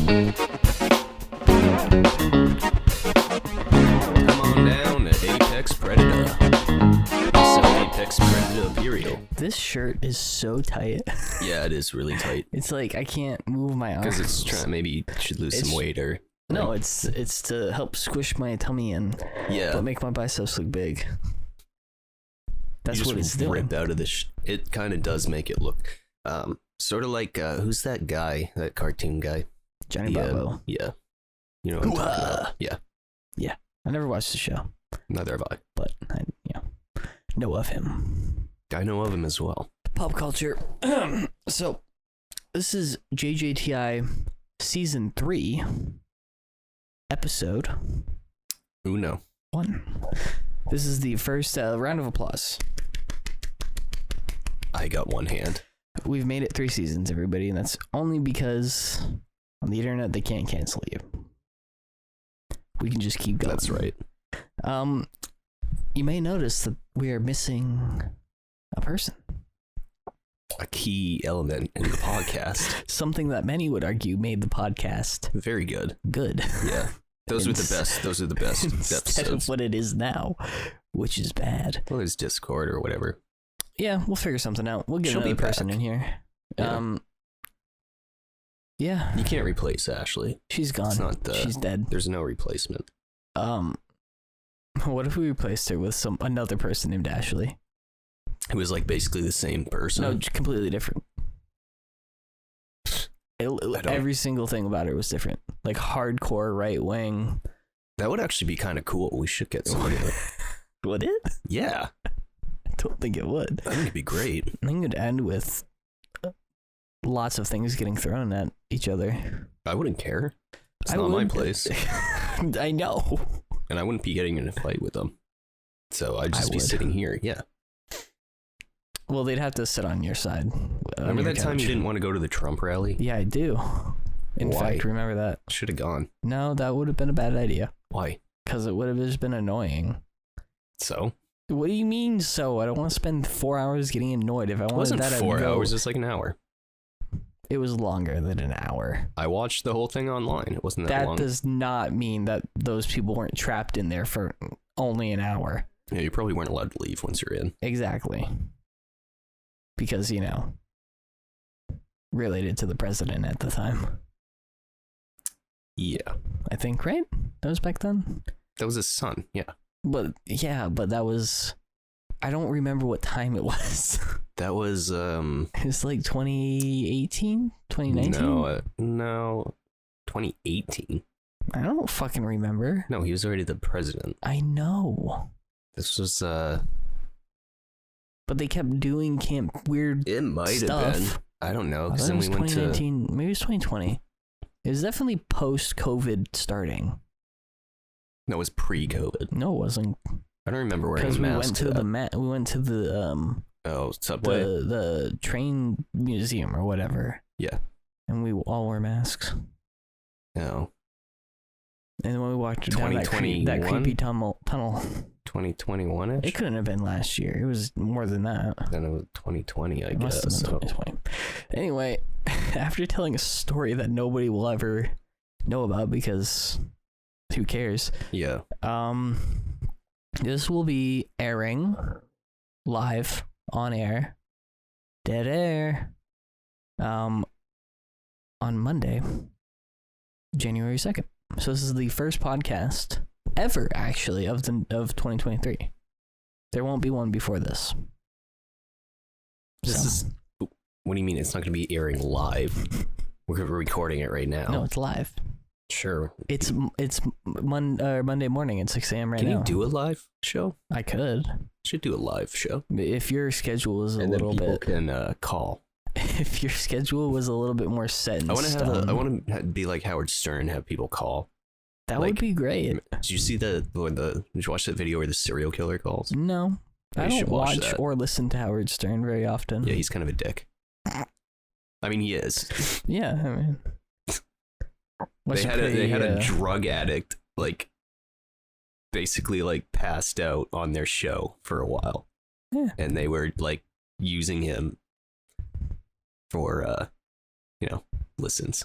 on down to Apex Predator. So Apex Predator Imperial. This shirt is so tight. Yeah, it is really tight. It's like I can't move my arms. Because it's trying. Maybe you should lose some weight or. No, it's to help squish my tummy and but make my biceps look big. That's what it's doing. Ripped out of this. It kind of does make it look, sort of like who's that guy? That cartoon guy? Johnny Bravo. Yeah. You know what I'm talking about? Yeah. Yeah. I never watched the show. Neither have I. But I know of him. I know of him as well. Pop culture. So, this is JJTI Season 3, Episode Uno. 1. This is the first round of applause. I got one hand. We've made it 3 seasons, everybody, and that's only because on the internet they can't cancel you. We can just keep going. That's right. You may notice that we are missing a person. A key element in the podcast. Something that many would argue made the podcast very good. Good. Yeah. Those are the best. Those are the best Instead episodes. Of what it is now, which is bad. Well, it's Discord or whatever. Yeah, we'll figure something out. We'll get another person in here. Yeah. Yeah. You can't replace Ashley. She's gone. She's dead. There's no replacement. What if we replaced her with another person named Ashley? Who was like basically the same person? No, completely different. Every single thing about her was different. Like hardcore right wing. That would actually be kind of cool. We should get somebody. Would it? Yeah. I don't think it would. I think it'd be great. I think it would end with lots of things getting thrown at each other. I wouldn't care. It's not my place. I know. And I wouldn't be getting in a fight with them. So I'd just be sitting here. Yeah. Well, they'd have to sit on your side. Remember that time you didn't want to go to the Trump rally? Yeah, I do. In fact, remember that. Should have gone. No, that would have been a bad idea. Why? Because it would have just been annoying. So? What do you mean so? I don't want to spend 4 hours getting annoyed. If I wanted that, I'd go. 4 hours, it's like an hour. It was longer than an hour. I watched the whole thing online. It wasn't that long. That does not mean that those people weren't trapped in there for only an hour. Yeah, you probably weren't allowed to leave once you're in. Exactly. Because, related to the president at the time. Yeah. I think, right? That was back then? That was his son, yeah. But that was... I don't remember what time it was. That was, It's like 2018? 2019? No. 2018. I don't fucking remember. No, he was already the president. I know. This was, But they kept doing weird It might stuff. have been. I don't know. Because then we went to... Maybe it was 2020. It was definitely post-COVID starting. No, it was pre-COVID. No, it wasn't. I don't remember wearing a mask. We went to the subway, the train museum or whatever. Yeah, and we all wore masks. No. And then when we walked down that creepy tunnel. 2021ish. It couldn't have been last year. It was more than that. Then it was 2020, I guess. Must have been 2020. Anyway, after telling a story that nobody will ever know about because who cares? Yeah. This will be airing live on air, dead air, on Monday, January 2nd. So this is the first podcast ever, actually, of 2023. There won't be one before this. What do you mean it's not going to be airing live? We're recording it right now. No, it's live. Sure. It's Monday morning at 6 a.m. right now. Can you do a live show? I could. Should do a live show. If your schedule is a little bit... can call. If your schedule was a little bit more set in stone. I want to be like Howard Stern and have people call. That would be great. Did you see did you watch that video where the serial killer calls? No. I don't watch or listen to Howard Stern very often. Yeah, he's kind of a dick. I mean, he is. Yeah, I mean... They had a drug addict, like, basically, like, passed out on their show for a while. Yeah. And they were, like, using him for, listens.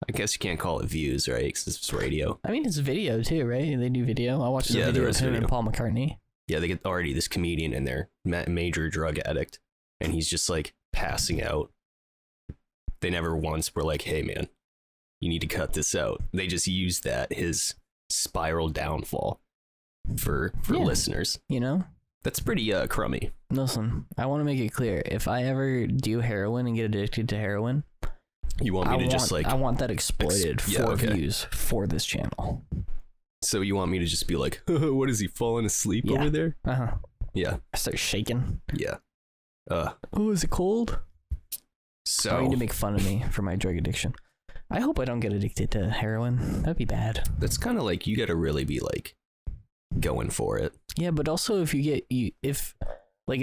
I guess you can't call it views, right? Because it's radio. I mean, it's video too, right? They do video. I watched a video of him and Paul McCartney. Yeah, they get already this comedian in there, major drug addict, and he's just like passing out. They never once were like, hey man, you need to cut this out. They just used that, his spiral downfall for listeners. You know? That's pretty crummy. Listen, I want to make it clear. If I ever do heroin and get addicted to heroin, you want me to just like... I want that exploited for views for this channel. So you want me to just be like, what is he falling asleep over there? Uh-huh. Yeah. I start shaking. Yeah. Oh, is it cold? So... I need to make fun of me for my drug addiction. I hope I don't get addicted to heroin. That'd be bad. That's kind of like, you got to really be like going for it. Yeah, but also if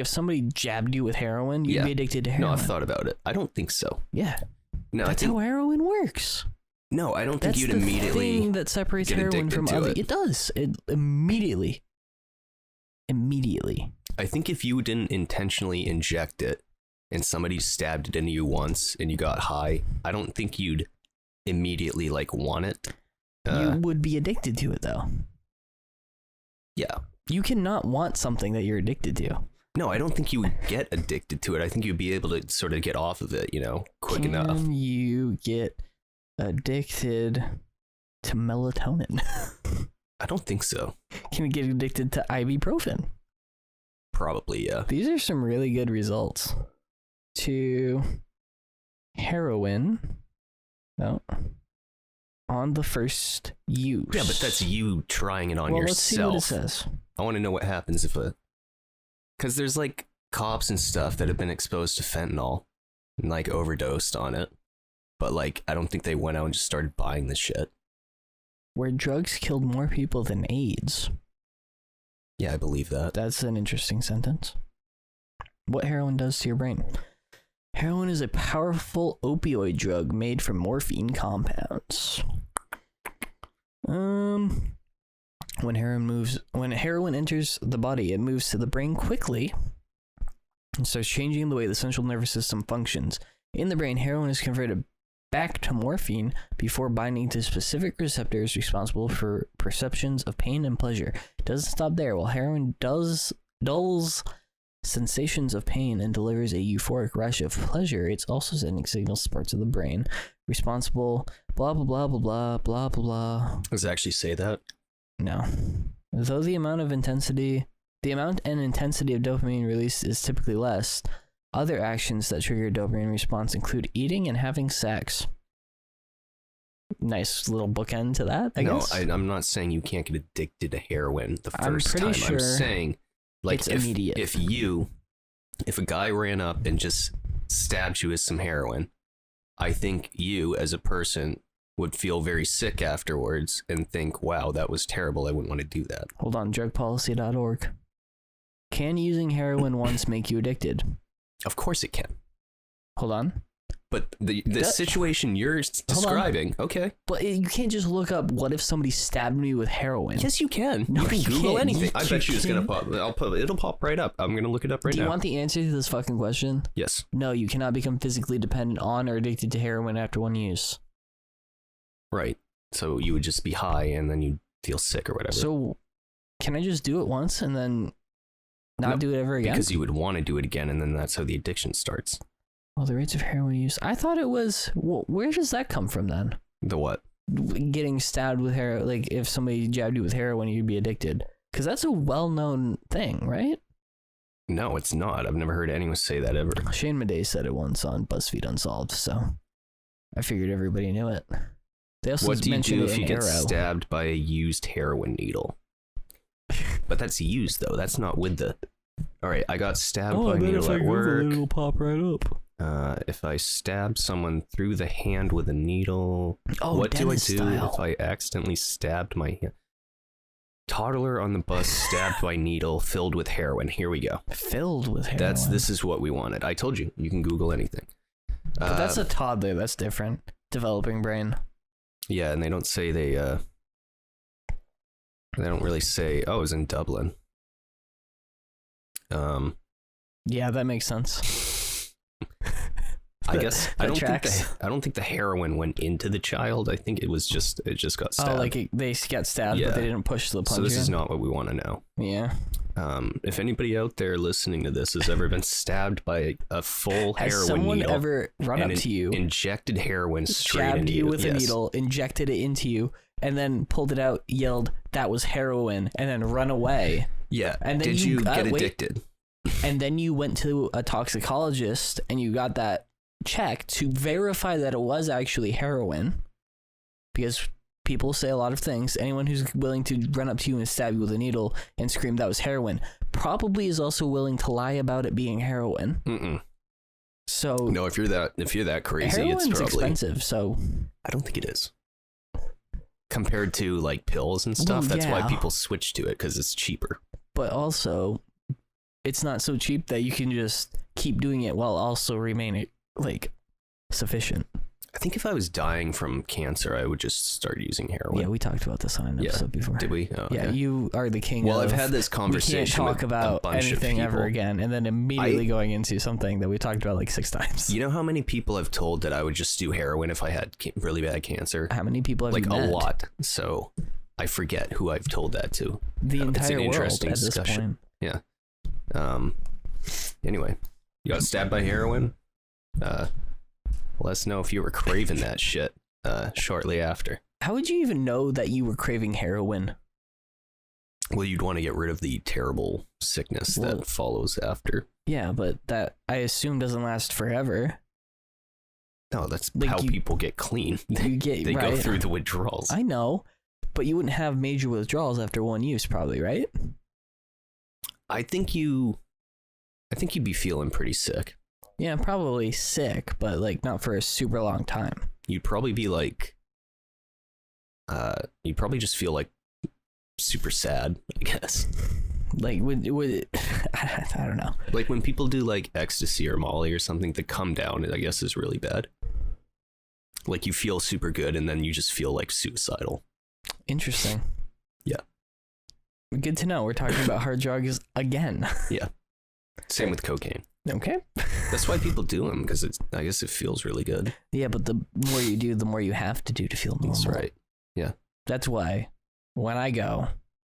somebody jabbed you with heroin, you'd be addicted to heroin. No, I've thought about it. I don't think so. Yeah. No, that's how heroin works. No, I don't think you'd immediately. That's the thing that separates heroin from other. It does. It immediately. I think if you didn't intentionally inject it and somebody stabbed it into you once and you got high, I don't think you'd immediately like want it. You would be addicted to it though. Yeah. You cannot want something that you're addicted to. No, I don't think you would get addicted to it. I think you'd be able to sort of get off of it, quick enough. Can you get addicted to melatonin? I don't think so. Can you get addicted to ibuprofen? Probably, yeah. These are some really good results. To heroin. No. On the first use. Yeah, but that's you trying it on yourself. Let's see what it says. I want to know what happens if because there's like cops and stuff that have been exposed to fentanyl and like overdosed on it. But like, I don't think they went out and just started buying this shit. Where drugs killed more people than AIDS. Yeah, I believe that. That's an interesting sentence. What heroin does to your brain. Heroin is a powerful opioid drug made from morphine compounds. When heroin enters the body, it moves to the brain quickly and starts changing the way the central nervous system functions. In the brain, heroin is converted back to morphine before binding to specific receptors responsible for perceptions of pain and pleasure. It doesn't stop there. While heroin dulls sensations of pain and delivers a euphoric rush of pleasure, it's also sending signals to parts of the brain responsible blah blah blah blah blah blah blah blah. Does it actually say that? No. Though the amount and intensity of dopamine released is typically less, other actions that trigger dopamine response include eating and having sex. Nice little bookend to that, I guess. No, I'm not saying you can't get addicted to heroin the first time. Sure I'm saying, like, it's immediate. If a guy ran up and just stabbed you with some heroin, I think you, as a person, would feel very sick afterwards and think, wow, that was terrible. I wouldn't want to do that. Hold on, drugpolicy.org. Can using heroin once make you addicted? Of course it can. Hold on. But the situation you're describing, okay. But you can't just look up, what if somebody stabbed me with heroin? Yes, you can. No, you can Google can't. anything. I bet you it's going to pop. It'll pop right up. I'm going to look it up right now. Do you want the answer to this fucking question? Yes. No, you cannot become physically dependent on or addicted to heroin after one use. Right. So you would just be high and then you'd feel sick or whatever. So can I just do it once and then not do it ever again? Because you would want to do it again, and then that's how the addiction starts. Well, the rates of heroin use. I thought it was. Well, where does that come from then? The what? Getting stabbed with heroin. Like, if somebody jabbed you with heroin, you'd be addicted. Because that's a well-known thing, right? No, it's not. I've never heard anyone say that ever. Shane Madej said it once on BuzzFeed Unsolved, so I figured everybody knew it. They also what do you do if you get Arrow. stabbed by a used heroin needle? But that's used, though. That's not with the... All right, I got stabbed by a needle at work. It'll pop right up. If I stab someone through the hand with a needle, what do I do style. if I accidentally stabbed my hand? Toddler on the bus stabbed by needle filled with heroin. Here we go. Filled with heroin. This is what we wanted. I told you. You can Google anything. But that's a toddler. That's different. Developing brain. Yeah, and they don't say they don't really say, oh, it was in Dublin. Yeah, that makes sense. I guess I don't tracks. think the heroin went into the child. I think it just got stabbed. Oh, like they got stabbed, but they didn't push the plunger. So this is not what we want to know. Yeah. If anybody out there listening to this has ever been stabbed by a full Has heroin someone needle, ever run up to you, injected heroin straight jabbed into you with a yes. needle, injected it into you, and then pulled it out, yelled, "That was heroin," and then run away? Yeah. And then did you get addicted? And then you went to a toxicologist and you got that checked to verify that it was actually heroin, because people say a lot of things. Anyone who's willing to run up to you and stab you with a needle and scream that was heroin probably is also willing to lie about it being heroin. Mm-mm. So No, if you're that crazy, heroin's it's probably expensive. So I don't think it is. Compared to like pills and stuff, that's why people switch to it, because it's cheaper. But also, it's not so cheap that you can just keep doing it while also remaining like sufficient. I think if I was dying from cancer, I would just start using heroin. Yeah, we talked about this on an episode before. Did we? Oh, yeah, you are the king. Well, of, I've had this conversation. We can't talk about anything ever again, and then immediately going into something that we talked about like 6 times. You know how many people I've told that I would just do heroin if I had really bad cancer? How many people have you met? Like a lot. So I forget who I've told that to. The entire it's an interesting world at discussion. this point. Yeah. Anyway, you got stabbed by heroin. Let us know if you were craving that shit shortly after. How would you even know that you were craving heroin? Well, you'd want to get rid of the terrible sickness that follows after. Yeah, but that I assume doesn't last forever. No, that's like how people get clean. You get they right. go through the withdrawals. I know, but you wouldn't have major withdrawals after one use, probably, right? I think you'd be feeling pretty sick. Yeah, probably sick, but like not for a super long time. You'd probably be like, you'd probably just feel like super sad, I guess. Like would I don't know. Like when people do like ecstasy or Molly or something, the come down, I guess, is really bad. Like you feel super good and then you just feel like suicidal. Interesting. Yeah. Good to know. We're talking about hard drugs again. Yeah. Same with cocaine. Okay. That's why people do them, because I guess it feels really good. Yeah, but the more you do, the more you have to do to feel normal. That's right. Yeah. That's why when I go,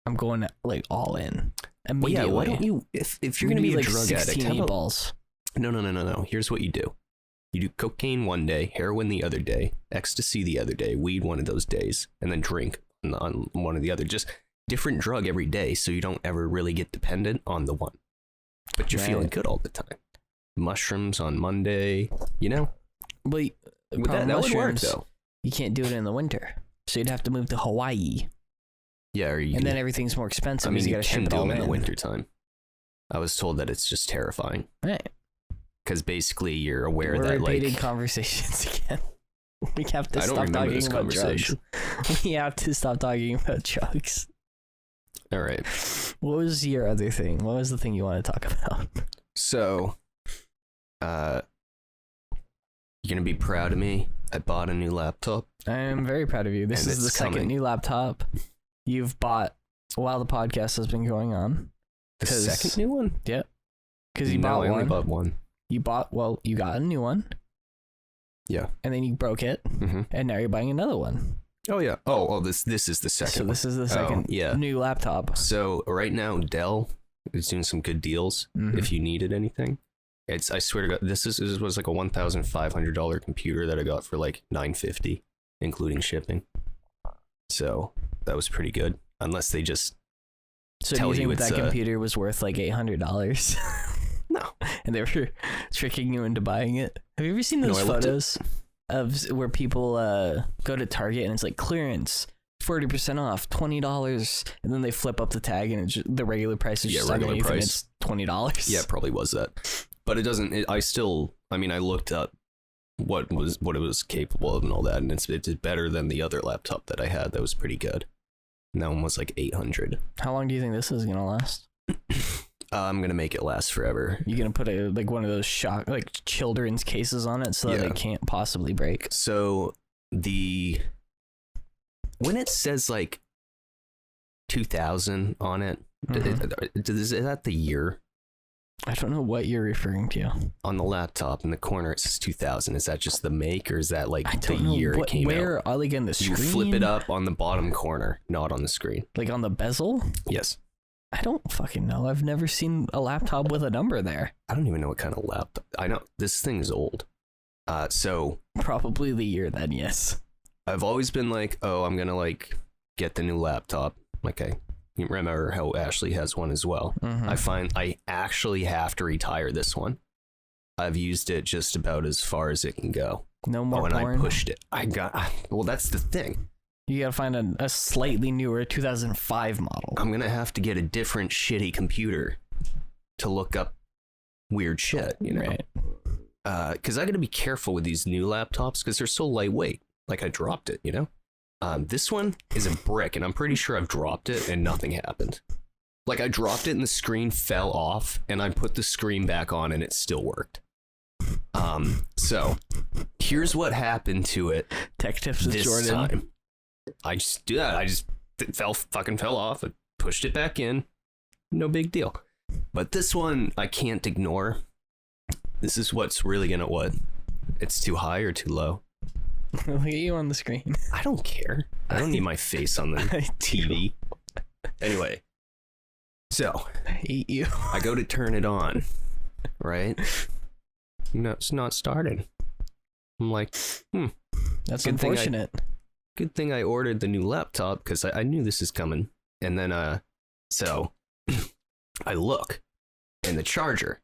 I'm going like all in immediately. Well, yeah, why don't you, if you're going to be a like drug addict, 16 balls. No. Here's what you do. You do cocaine one day, heroin the other day, ecstasy the other day, weed one of those days, and then drink on one of the other. Just different drug every day, so you don't ever really get dependent on the one. But you're feeling good all the time. Mushrooms on Monday, you know? But that would work, though. You can't do it in the winter. So you'd have to move to Hawaii. Yeah, and then everything's more expensive. I mean, you gotta can ship it do all them in the wintertime. I was told that it's just terrifying. Right. Because basically you're aware We're that repeating like... conversations again. We have to I don't stop remember talking this about conversation. drugs. We have to stop talking about drugs. All right. What was your other thing? What was the thing you want to talk about? So, you're going to be proud of me. I bought a new laptop. I am very proud of you. This is the second new laptop you've bought while the podcast has been going on. The second new one? Yeah. Because you bought one. I only bought one. You got a new one. Yeah. And then you broke it. Mm-hmm. And now you're buying another one. Oh, yeah. This is the second So this is the second new laptop. So right now, Dell is doing some good deals if you needed anything. I swear to God, this was like a $1,500 computer that I got for like $950, including shipping. So that was pretty good. Unless they just tell you it's that computer was worth like $800. No. And they were tricking you into buying it. Have you ever seen those photos of where people go to Target and it's like clearance, 40% off, $20, and then they flip up the tag and it's just, the regular price is just regular underneath price. And it's $20. Yeah, it probably was that. But it doesn't. I looked up what it was capable of and all that, and it's better than the other laptop that I had. That was pretty good. And that one was like $800. How long do you think this is gonna last? I'm gonna make it last forever. You gonna put one of those children's cases on it so that it can't possibly break? So when it says like 2000 on it, is that the year? I don't know what you're referring to. On the laptop in the corner, it says 2000. Is that just the make, or is that like I the don't know year it came out? Where are like in the screen? You flip it up on the bottom corner, not on the screen. Like on the bezel? Yes. I don't fucking know. I've never seen a laptop with a number there. I don't even know what kind of laptop. I know this thing is old. So Probably the year then, yes. I've always been like, oh, I'm gonna like get the new laptop. Okay. You remember how Ashley has one as well. Mhm. I find I actually have to retire this one. I've used it just about as far as it can go. No more and porn. I pushed it. Well, that's the thing. You gotta find a slightly newer 2005 model. I'm gonna have to get a different shitty computer to look up weird shit, you know? Right. Because I gotta be careful with these new laptops because they're so lightweight. Like I dropped it, you know? This one is a brick, and I'm pretty sure I've dropped it and nothing happened. Like I dropped it and the screen fell off, and I put the screen back on and it still worked. So here's what happened to it. Tech tips with this Jordan. time. I just it fell off. I pushed it back in. No big deal. But this one I can't ignore. This is what's really gonna what? It's too high or too low? Look at you on the screen. I don't care. I don't need my face on the TV. Anyway, so I hate you. I go to turn it on, right? No, it's not starting. I'm like, That's Good thing unfortunate. good thing I ordered the new laptop because I knew this is coming. And then, so I look, and the charger,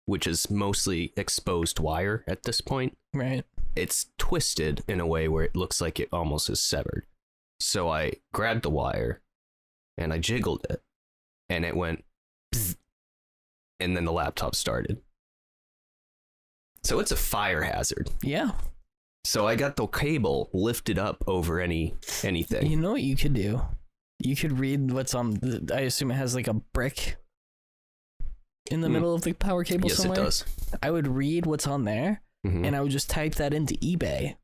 which is mostly exposed wire at this point, Right. it's twisted in a way where it looks like it almost is severed. So I grabbed the wire and I jiggled it and it went bzz, and then the laptop started. So it's a fire hazard. Yeah. So I got the cable lifted up over anything. You know what you could do? You could read what's on. I assume it has like a brick in the middle of the power cable Yes, somewhere. it does. I would read what's on there, Mhm. and I would just type that into eBay,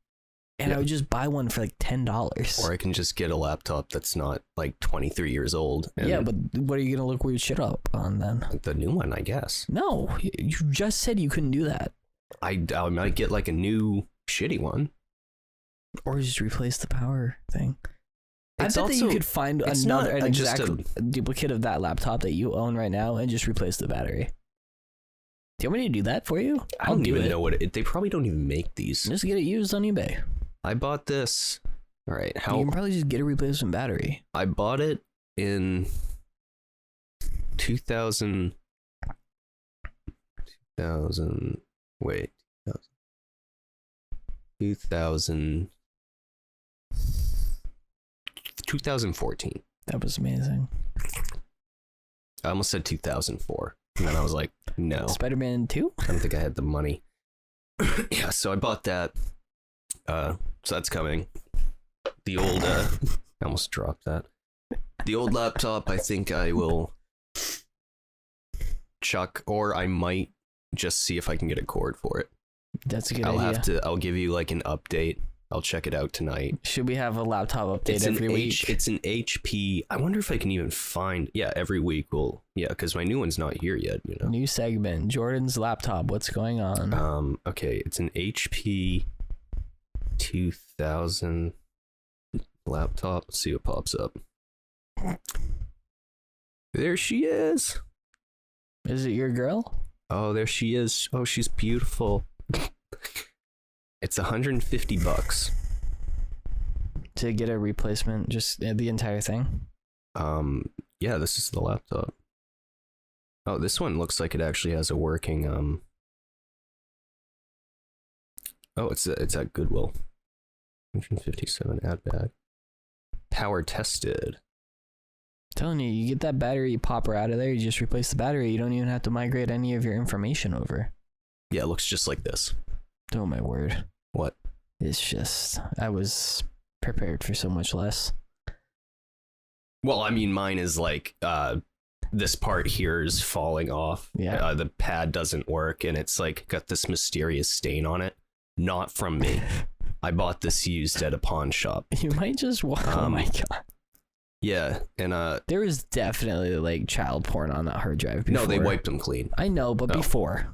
and I would just buy one for like $10. Or I can just get a laptop that's not like 23 years old. And Yeah, but what are you gonna look weird shit up on then? the new one, I guess. No, you just said you couldn't do that. I might get like a new shitty one. Or just replace the power thing. I It's bet that you also- could find it's another not an just exact duplicate of that laptop that you own right now and just replace the battery. Do you want me to do that for you? I don't even know what they probably don't even make these. Just get it used on eBay. I bought this. All right, You can probably just get a replacement battery. I bought it in 2000. Wait, 2000. 2014. That was amazing. I almost said 2004, and then I was like, no, Spider-Man 2? I don't think I had the money. Yeah, so I bought that. So that's coming. The old, I almost dropped that. The old laptop, I think I will chuck, or I might just see if I can get a cord for it. That's a good I'll idea. I'll give you like an update. I'll check it out tonight. Should we have a laptop update every week? It's an HP. I wonder if I can even find. Yeah, every week we'll. Yeah, because my new one's not here yet. You know. New segment. Jordan's laptop. What's going on? Okay, it's an HP 2000 laptop. Let's see what pops up. There she is. Is it your girl? Oh, there she is. Oh, she's beautiful. It's $150. To get a replacement, just the entire thing? Yeah, this is the laptop. Oh, this one looks like it actually has a working, oh, it's at Goodwill. 157 add back. Power tested. I'm telling you, you get that battery, you pop her out of there, you just replace the battery, you don't even have to migrate any of your information over. Yeah, it looks just like this. Oh my word. What? It's just, I was prepared for so much less. Well, I mean, mine is like, this part here is falling off. Yeah. The pad doesn't work, and it's like got this mysterious stain on it. Not from me. I bought this used at a pawn shop. You might just oh my god. Yeah, and There was definitely like child porn on that hard drive before. no, they wiped them clean. I know, but before.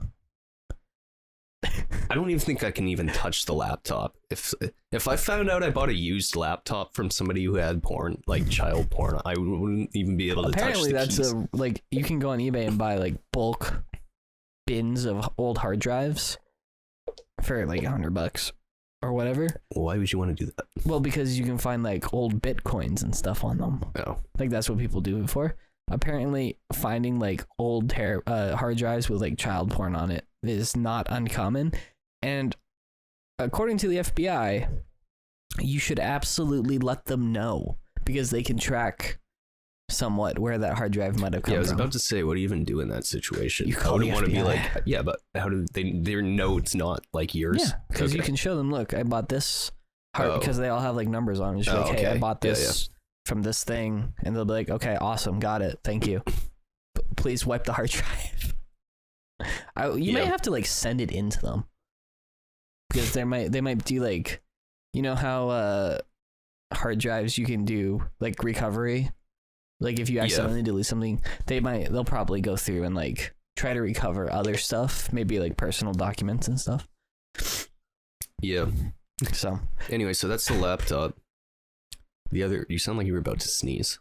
I don't even think I can even touch the laptop. If I found out I bought a used laptop from somebody who had porn, like child porn, I wouldn't even be able to Apparently touch the that's keys. like you can go on eBay and buy like bulk bins of old hard drives for like $100 or whatever. Why would you want to do that? Well, because you can find like old Bitcoins and stuff on them. Oh. Like that's what people do it for. Apparently finding like old hard drives with like child porn on it is not uncommon. And according to the FBI, you should absolutely let them know because they can track somewhat where that hard drive might have come from. Yeah, I was about to say, what do you even do in that situation? You call I the wouldn't want to be FBI. like, yeah, but how do they know it's not like yours? Yeah, because you Okay. can show them, look, I bought this hard, because they all have like numbers on them. Just like, hey, I okay. bought Yeah, this from this thing, and they'll be like, okay, awesome, got it, thank you. Please wipe the hard drive. You might have to like send it into them because they might do like, you know how hard drives you can do like recovery. Like if you accidentally delete something, they'll probably go through and like try to recover other stuff, maybe like personal documents and stuff. Yeah. So Anyway, so that's the laptop. The other, you sound like you were about to sneeze.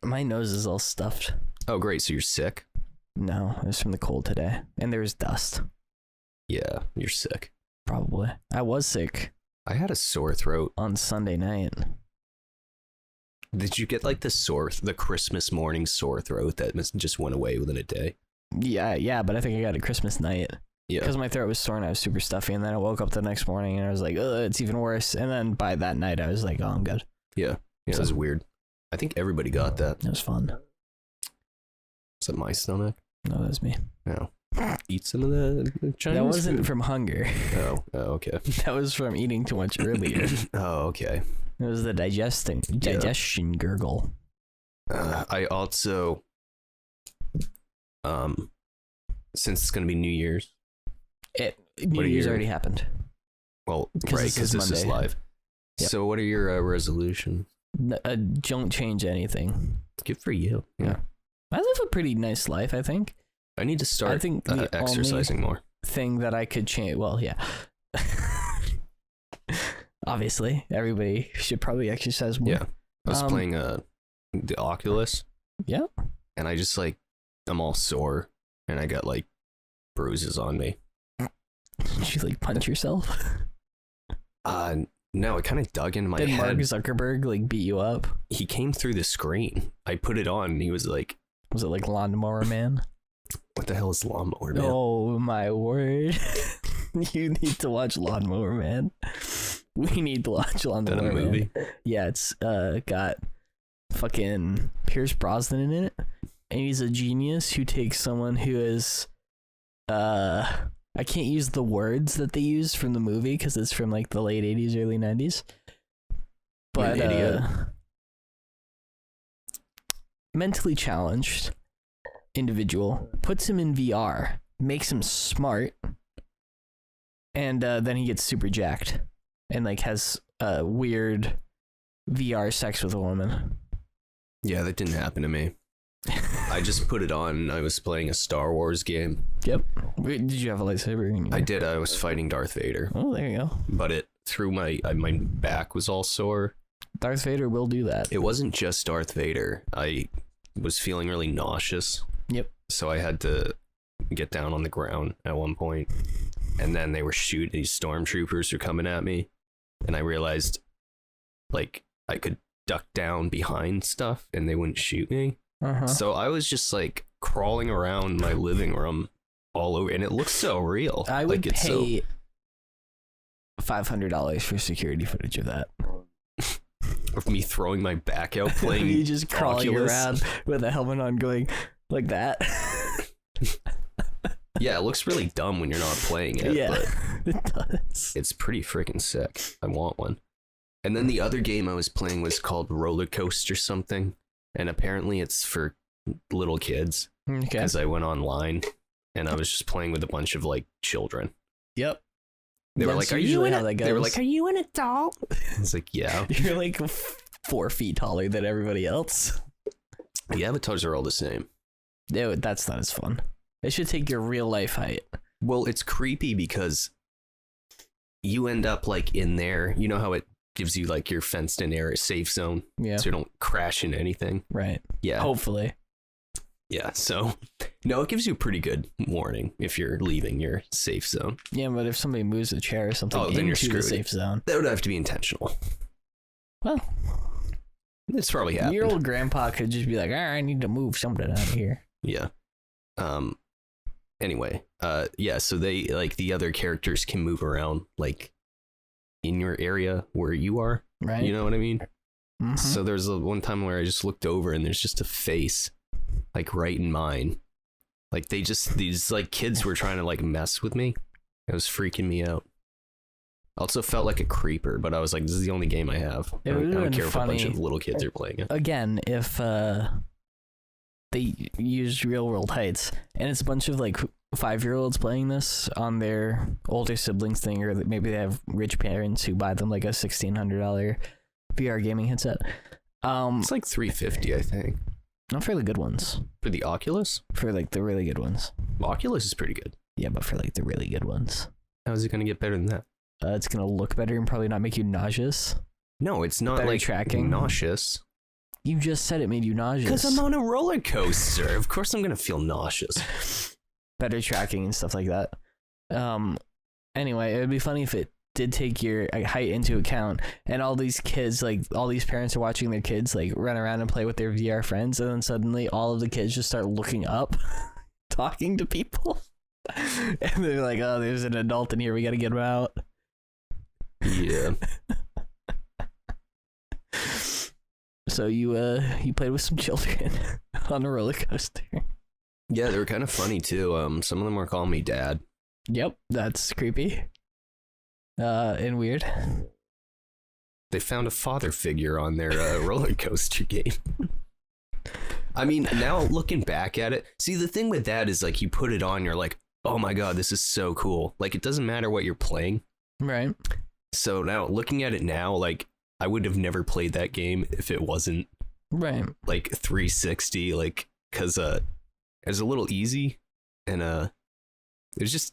my nose is all stuffed. Oh, great. So you're sick? No, it was from the cold today, and there was dust. Yeah, you're sick. Probably. I was sick I had a sore throat. on Sunday night. Did you get like the Christmas morning sore throat that just went away within a day? Yeah, but I think I got it Christmas night. Yeah. Because my throat was sore and I was super stuffy, and then I woke up the next morning and I was like, ugh, it's even worse. And then by that night, I was like, oh, I'm good. Yeah. Yeah, it was weird. I think everybody got that. It was fun. Is that my stomach? No, that was me. No. Eat some of the Chinese That wasn't food. from hunger. Oh, okay. That was from eating too much earlier. Oh, okay. It was the digestion gurgle. I also, since it's gonna be New Year's. New Year's already happened. Well, 'Cause right, this because is this is Monday. live. Yep. So, what are your resolutions? Don't change anything. Good for you. Yeah. I live a pretty nice life, I think. I need to start I think the exercising more. Thing that I could change. Well, yeah. Obviously, everybody should probably exercise more. Yeah. I was playing the Oculus. Yeah. And I just like, I'm all sore and I got like bruises on me. Did you like punch yourself? No, it kind of dug into my Did head. Mark Zuckerberg like beat you up? He came through the screen. I put it on and he was like, Was it like Lawnmower Man? what the hell is Lawnmower Man? Oh my word. You need to watch Lawnmower Man. We need to watch Lawnmower Is that a movie? Man. Yeah, it's got fucking Pierce Brosnan in it. And he's a genius who takes someone who is I can't use the words that they used from the movie because it's from like the late 80s, early 90s. But mentally challenged individual, puts him in VR, makes him smart, and then he gets super jacked and like has weird VR sex with a woman. Yeah, that didn't happen to me. I just put it on and I was playing a Star Wars game. Yep. Wait, did you have a lightsaber? I did. I was fighting Darth Vader. Oh, there you go. But it through my back was all sore. Darth Vader will do that. It wasn't just Darth Vader. I was feeling really nauseous. Yep. So I had to get down on the ground at one point. And then they were shooting, these stormtroopers were coming at me. And I realized like I could duck down behind stuff and they wouldn't shoot me. Uh-huh. So I was just like crawling around my living room all over, and it looks so real. I would like, it's pay $500 for security footage of that. of me throwing my back out playing. You just crawling Oculus. around with a helmet on, going like that. Yeah, it looks really dumb when you're not playing it. Yeah, But it does. it's pretty freaking sick. I want one. And then the other game I was playing was called Roller Coaster something, and apparently it's for little kids. Okay. Because I went online and I was just playing with a bunch of like children. Yep. They were That's like, "Are you usually an?" how that They were goes. like, "Are you an adult?" It's like, "Yeah." You're like 4 feet taller than everybody else. The avatars are all the same. Ew, that's not as fun. It should take your real life height. Well, it's creepy because you end up like in there. You know how it gives you like your fenced in area safe zone? Yeah. So you don't crash into anything. Right. Yeah. Hopefully. Yeah. So, no, it gives you a pretty good warning if you're leaving your safe zone. Yeah, but if somebody moves a chair or something then you're into the screwed. safe zone. That would have to be intentional. Well, It's probably happened. your old grandpa could just be like, all right, I need to move something out of here. Yeah. Anyway, yeah, so they like the other characters can move around like in your area where you are. Right. You know what I mean? Mm-hmm. So there's one time where I just looked over and there's just a face like right in mine. Like these like kids were trying to like mess with me. It was freaking me out. I also felt like a creeper, but I was like, this is the only game I have. I don't care if a bunch of little kids are playing it. Again, if they used real world heights and it's a bunch of like 5-year-olds playing this on their older siblings thing, or maybe they have rich parents who buy them like a $1,600 VR gaming headset. It's like $350, I think. Not for the good ones. For the Oculus? For like the really good ones. Oculus is pretty good. Yeah, but for like the really good ones. How is it going to get better than that? It's going to look better and probably not make you nauseous. No, it's not Better like tracking. nauseous. You just said it made you nauseous. Because I'm on a roller coaster. Of course I'm going to feel nauseous. Better tracking and stuff like that. Anyway, it would be funny if it did take your height into account and all these kids, like all these parents are watching their kids like run around and play with their VR friends, and then suddenly all of the kids just start looking up, talking to people. And they're like, oh, there's an adult in here, we got to get him out. Yeah. So you played with some children on a roller coaster. Yeah, they were kind of funny too. Some of them were calling me dad. Yep, that's creepy. And weird. They found a father figure on their roller coaster game. I mean, now looking back at it, see, the thing with that is like you put it on, you're like, oh my God, this is so cool. Like, it doesn't matter what you're playing. Right. So now looking at it now, like, I would have never played that game if it wasn't right like 360, like, because it's a little easy, and you're just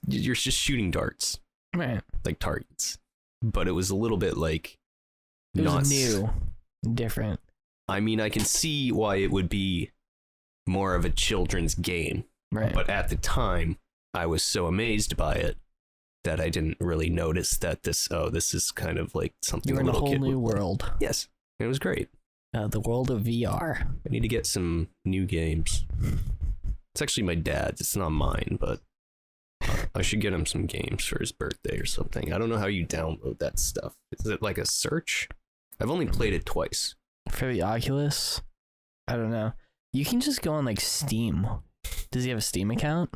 shooting darts, right, like targets, but it was a little bit like it was new, different. I mean, I can see why it would be more of a children's game, right, but at the time I was so amazed by it that I didn't really notice that this is kind of like something you're a in a little whole kid new would play. world. Yes, it was great. The world of VR. I need to get some new games. It's actually my dad's. It's not mine, but I should get him some games for his birthday or something. I don't know how you download that stuff. Is it like a search? I've only played it twice. For the Oculus? I don't know. You can just go on like Steam. Does he have a Steam account?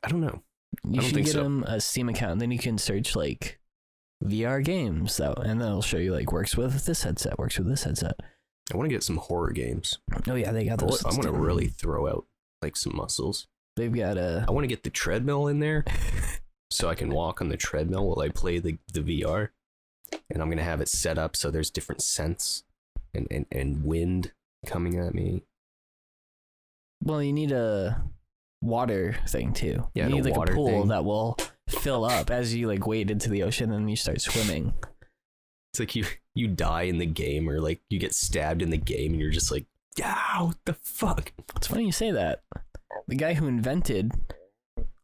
I don't know. You should get him a Steam account, and then you can search like VR games, and then it'll show you like works with this headset, works with this headset. I want to get some horror games. Oh yeah, they got those. I want to really throw out like some muscles. They've got I want to get the treadmill in there so I can walk on the treadmill while I play the VR. And I'm going to have it set up so there's different scents and wind coming at me. Well, you need a water thing too. Yeah, you need like water a pool thing that will fill up as you like wade into the ocean and you start swimming. It's like you die in the game, or like you get stabbed in the game and you're just like, yeah, what the fuck? It's funny you say that. The guy who invented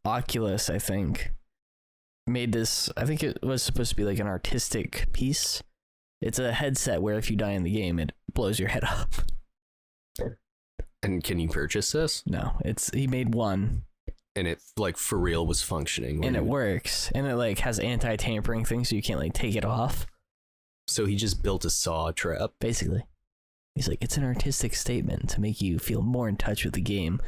Oculus, I think, made this. I think it was supposed to be like an artistic piece. It's a headset where if you die in the game, it blows your head up. And can you purchase this? No, he made one. And it like for real was functioning. And it works. And it like has anti-tampering things so you can't like take it off. So he just built a saw trap. Basically. He's like, it's an artistic statement to make you feel more in touch with the game.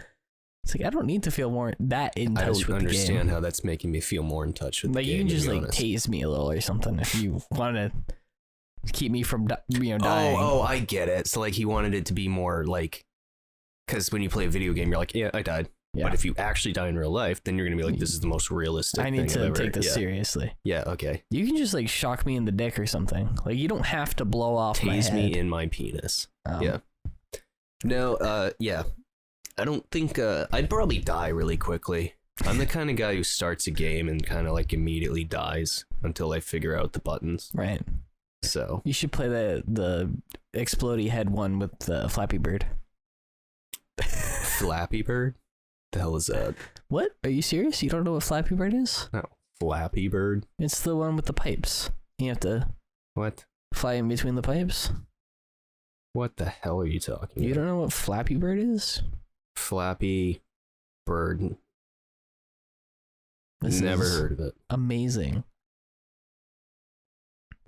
It's like, I don't need to feel more in touch with the game. I don't understand how that's making me feel more in touch with the game. Like, you can just like tase me a little or something if you want to keep me from dying. Oh, I get it. So like he wanted it to be more like, because when you play a video game, you're like, yeah, I died. Yeah. But if you actually die in real life, then you're gonna be like, this is the most realistic. I need thing I've to ever. take this Yeah. seriously. Yeah. Okay. You can just like shock me in the dick or something. Like you don't have to blow off my Tase head. me in my penis. Um, Yeah. No. Yeah. I don't think. I'd probably die really quickly. I'm the kind of guy who starts a game and kind of like immediately dies until I figure out the buttons. Right. So You should play the explodey head one with the Flappy Bird. Flappy Bird. The hell is that? What? Are you serious? You don't know what Flappy Bird is? No. Flappy Bird. It's the one with the pipes. You have to What? fly in between the pipes. What the hell are you talking You about? don't know what Flappy Bird is? Flappy Bird. This Never is heard of it. amazing.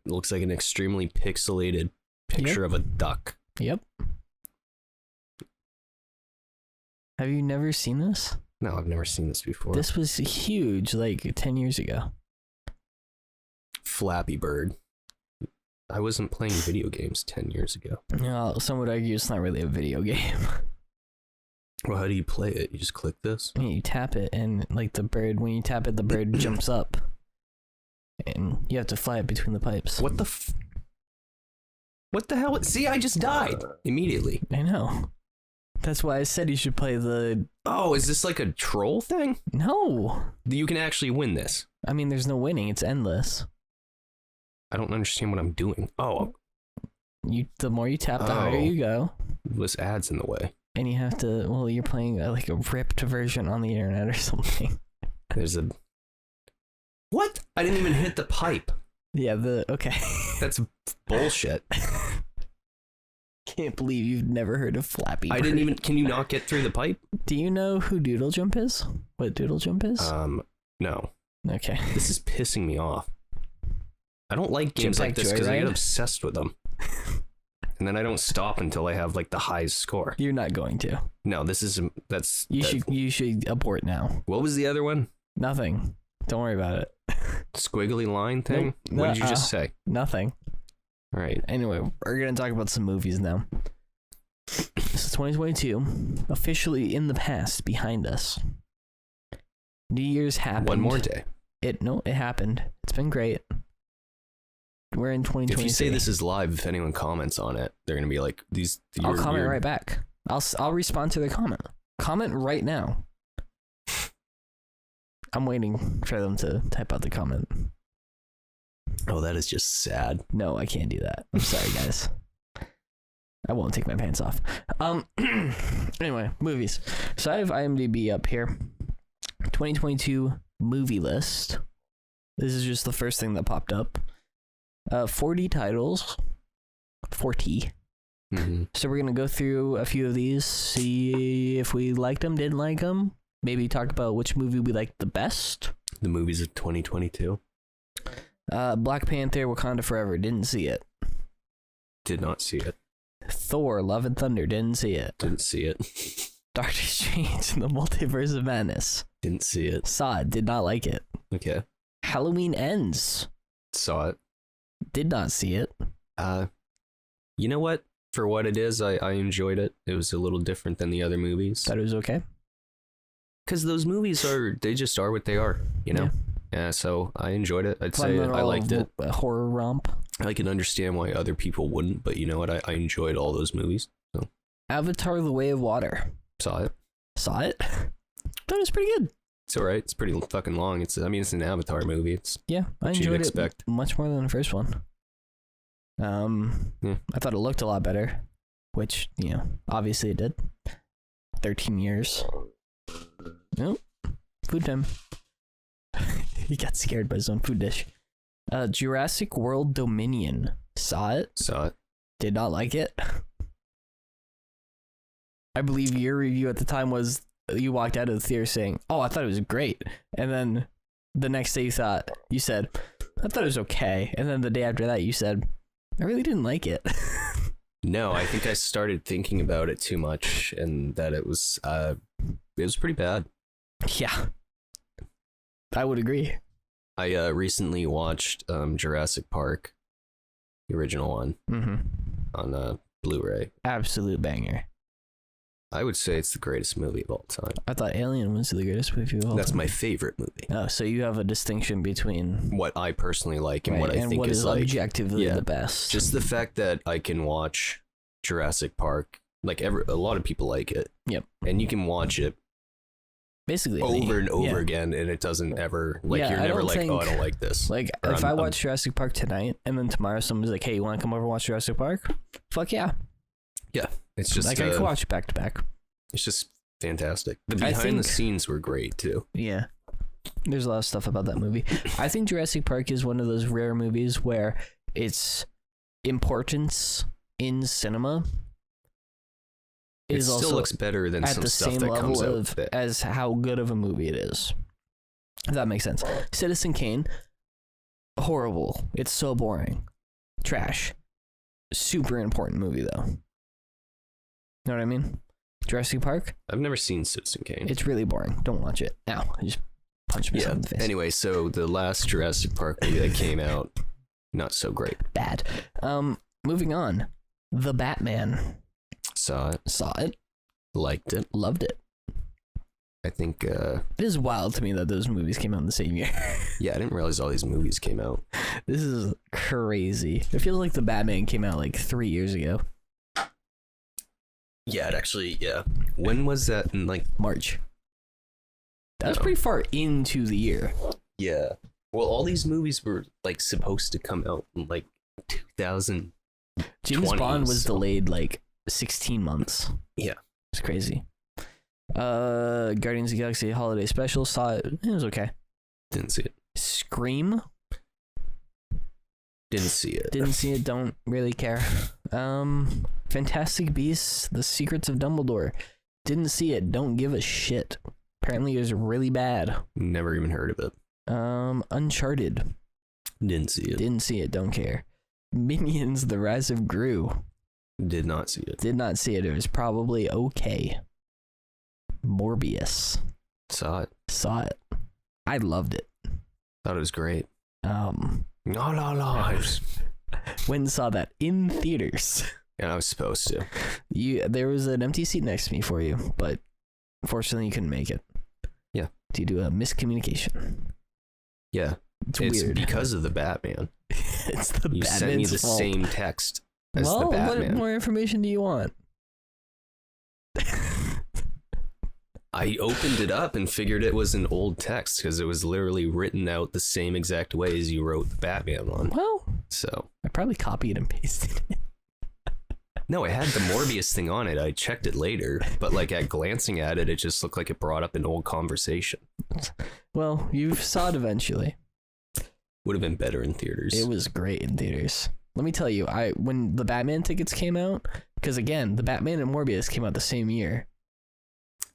It looks like an extremely pixelated picture of a duck. Yep. Have you never seen this? No, I've never seen this before. This was huge like 10 years ago. Flappy Bird. I wasn't playing video games 10 years ago. Some would argue it's not really a video game. Well, how do you play it? You just click this? You tap it and like the bird, when you tap it, the bird jumps up. And you have to fly it between the pipes. What the What the hell? See, I just died immediately. I know. That's why I said you should play the... Oh, is this like a troll thing? No! You can actually win this. I mean, there's no winning. It's endless. I don't understand what I'm doing. Oh, The more you tap, the higher you go. this ad's in the way. And you have to... Well, you're playing like a ripped version on the internet or something. There's a... What? I didn't even hit the pipe. Yeah, okay. That's bullshit. Can't believe you've never heard of Flappy Bird. I didn't even... Can you not get through the pipe? Do you know who Doodle Jump is? What Doodle Jump is? No. Okay. This is pissing me off. I don't like games like Chip this because I get Joyride? obsessed with them. And then I don't stop until I have like the highest score. You're not going to. No, this is... You should abort now. What was the other one? Nothing. Don't worry about it. Squiggly line thing? Nope. What did you just say? Nothing. All right. Anyway, we're going to talk about some movies now. This is 2022, officially in the past, behind us. New Year's happened. One more day. It happened. It's been great. We're in 2023. If you say this is live, if anyone comments on it, they're gonna be like, "These." I'll comment right back. I'll respond to their comment. Comment right now. I'm waiting for them to type out the comment. Oh, that is just sad. No, I can't do that. I'm sorry, guys. I won't take my pants off. Anyway, movies. So I have IMDb up here. 2022 movie list. This is just the first thing that popped up. 40 titles. 40. Mm-hmm. So we're going to go through a few of these, see if we liked them, didn't like them. Maybe talk about which movie we liked the best. The movies of 2022. Black Panther, Wakanda Forever, didn't see it. Did not see it. Thor, Love and Thunder, didn't see it. Didn't see it. Doctor Strange and the Multiverse of Madness. Didn't see it. Saw it, did not like it. Okay. Halloween Ends, Saw it. did not see it. You know what? For what it is, I enjoyed it. It was a little different than the other movies. Thought it was okay. Because those movies they just are what they are, you know? Yeah, so I enjoyed it. I'd say I liked it. A horror romp. I can understand why other people wouldn't, but you know what? I enjoyed all those movies. So Avatar: The Way of Water. saw it. Saw it. Thought it was pretty good. It's alright. It's pretty fucking long. It's an Avatar movie. It's Yeah, I what you'd enjoyed expect. it much more than the first one. I thought it looked a lot better, which, obviously it did. 13 years. Nope. Food time. He got scared by his own food dish. Jurassic World Dominion. Saw it. Saw it. Did not like it. I believe your review at the time was you walked out of the theater saying, "Oh, I thought it was great," and then the next day you said, "I thought it was okay," and then the day after that you said, "I really didn't like it." No, I think I started thinking about it too much, and that it was pretty bad. Yeah, I would agree. I recently watched Jurassic Park, the original one, on Blu-ray. Absolute banger. I would say it's the greatest movie of all time. I thought Alien was the greatest movie of all That's time. my favorite movie. Oh, so you have a distinction between What I personally like and what I and think what is like objectively the best. just the fact that I can watch Jurassic Park, like a lot of people like it. Yep. And you can watch it basically over and over again, and it doesn't ever you're never like, oh, I don't like this. Like if I watch Jurassic Park tonight and then tomorrow someone's like, hey, you want to come over and watch Jurassic Park? Fuck yeah. Yeah, it's just like I could watch it back to back. It's just fantastic. The behind the scenes were great too. Yeah. There's a lot of stuff about that movie. I think Jurassic Park is one of those rare movies where its importance in cinema it still looks better than some stuff that comes out as how good of a movie it is. If that makes sense. Citizen Kane, horrible. It's so boring. Trash. Super important movie though. Know what I mean? Jurassic Park? I've never seen Citizen Kane. It's really boring. Don't watch it. Now, just punch me in the face. Anyway, so the last Jurassic Park movie that came out, not so great. Bad. Moving on. The Batman. Saw it. Liked it. Loved it. I think it is wild to me that those movies came out in the same year. Yeah, I didn't realize all these movies came out. This is crazy. It feels like The Batman came out like 3 years ago. Yeah, it actually, yeah. When was that? In like March. That was pretty far into the year. Yeah. Well, all these movies were like supposed to come out in like 2000. James Bond was delayed like 16 months. Yeah. It's crazy. Guardians of the Galaxy Holiday Special, saw it. It was okay. Didn't see it. Scream. Didn't see it. Didn't see it. Don't really care. Fantastic Beasts: The Secrets of Dumbledore. Didn't see it. Don't give a shit. Apparently, it was really bad. Never even heard of it. Uncharted. Didn't see it. Didn't see it. Don't care. Minions: The Rise of Gru. Did not see it. Did not see it. It was probably okay. Morbius. Saw it. Saw it. I loved it. Thought it was great. No. Went and saw that in theaters. And I was supposed to. There was an empty seat next to me for you, but unfortunately you couldn't make it. Yeah. Due to a miscommunication. Yeah. It's weird. Because of the Batman. It's the Batman's You sent me the fault. same text as the Batman. What more information do you want? I opened it up and figured it was an old text because it was literally written out the same exact way as you wrote the Batman on. Well, so I probably copied and pasted it. No, it had the Morbius thing on it. I checked it later, but like at glancing at it, it just looked like it brought up an old conversation. Well, you saw it eventually. Would have been better in theaters. It was great in theaters. Let me tell you, when the Batman tickets came out, because again, the Batman and Morbius came out the same year.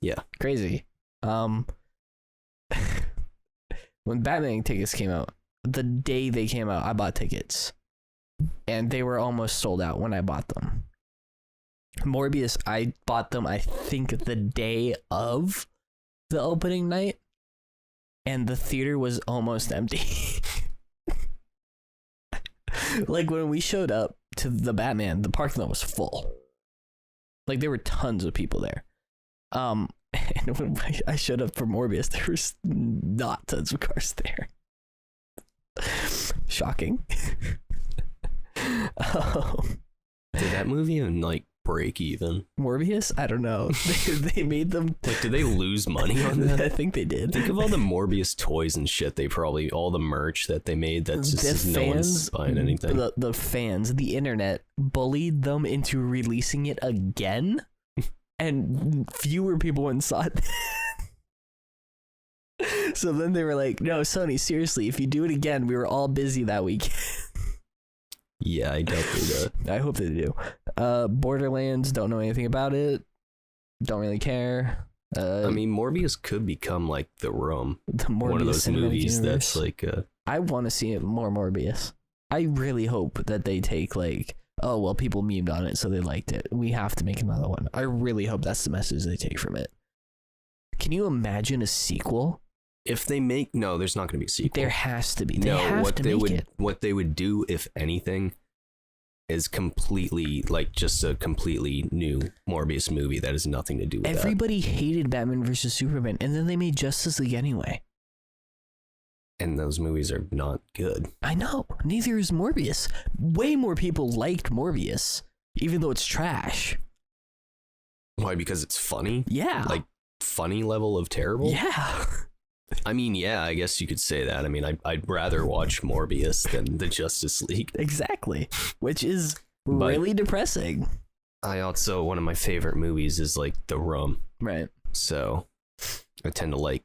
Yeah. Crazy. When Batman tickets came out, the day they came out, I bought tickets. And they were almost sold out when I bought them. Morbius, I bought them, I think, the day of the opening night. And the theater was almost empty. Like, when we showed up to the Batman, the parking lot was full. Like, there were tons of people there. And when I showed up for Morbius, there was not tons of cars there. Shocking. Did that movie even like break even? Morbius? I don't know. They made them. Like, did they lose money on that? I think they did. Think of all the Morbius toys and shit. All the merch that they made. That's just no one's buying anything. The fans, the internet, bullied them into releasing it again, and fewer people went and saw it. So then they were like, "No, Sony, seriously, if you do it again, we were all busy that weekend." Yeah, I doubt they do. I hope they do. Borderlands, don't know anything about it. Don't really care. I mean, Morbius could become like The Room. The Morbius one of those movies universe. That's like... I want to see more Morbius. I really hope that they take like, oh, well, people memed on it, so they liked it. We have to make another one. I really hope that's the message they take from it. Can you imagine a sequel? If they make... No, there's not going to be a sequel. There has to be. What they would do, if anything, is completely like just a completely new Morbius movie that has nothing to do with Everybody hated Batman versus Superman, and then they made Justice League anyway. And those movies are not good. I know. Neither is Morbius. Way more people liked Morbius, even though it's trash. Why? Because it's funny? Yeah. Like, funny level of terrible? Yeah. I mean, yeah, I guess you could say that. I mean, I'd rather watch Morbius than the Justice League. Exactly. Which is really depressing. I also, one of my favorite movies is like The Room. Right. So I tend to like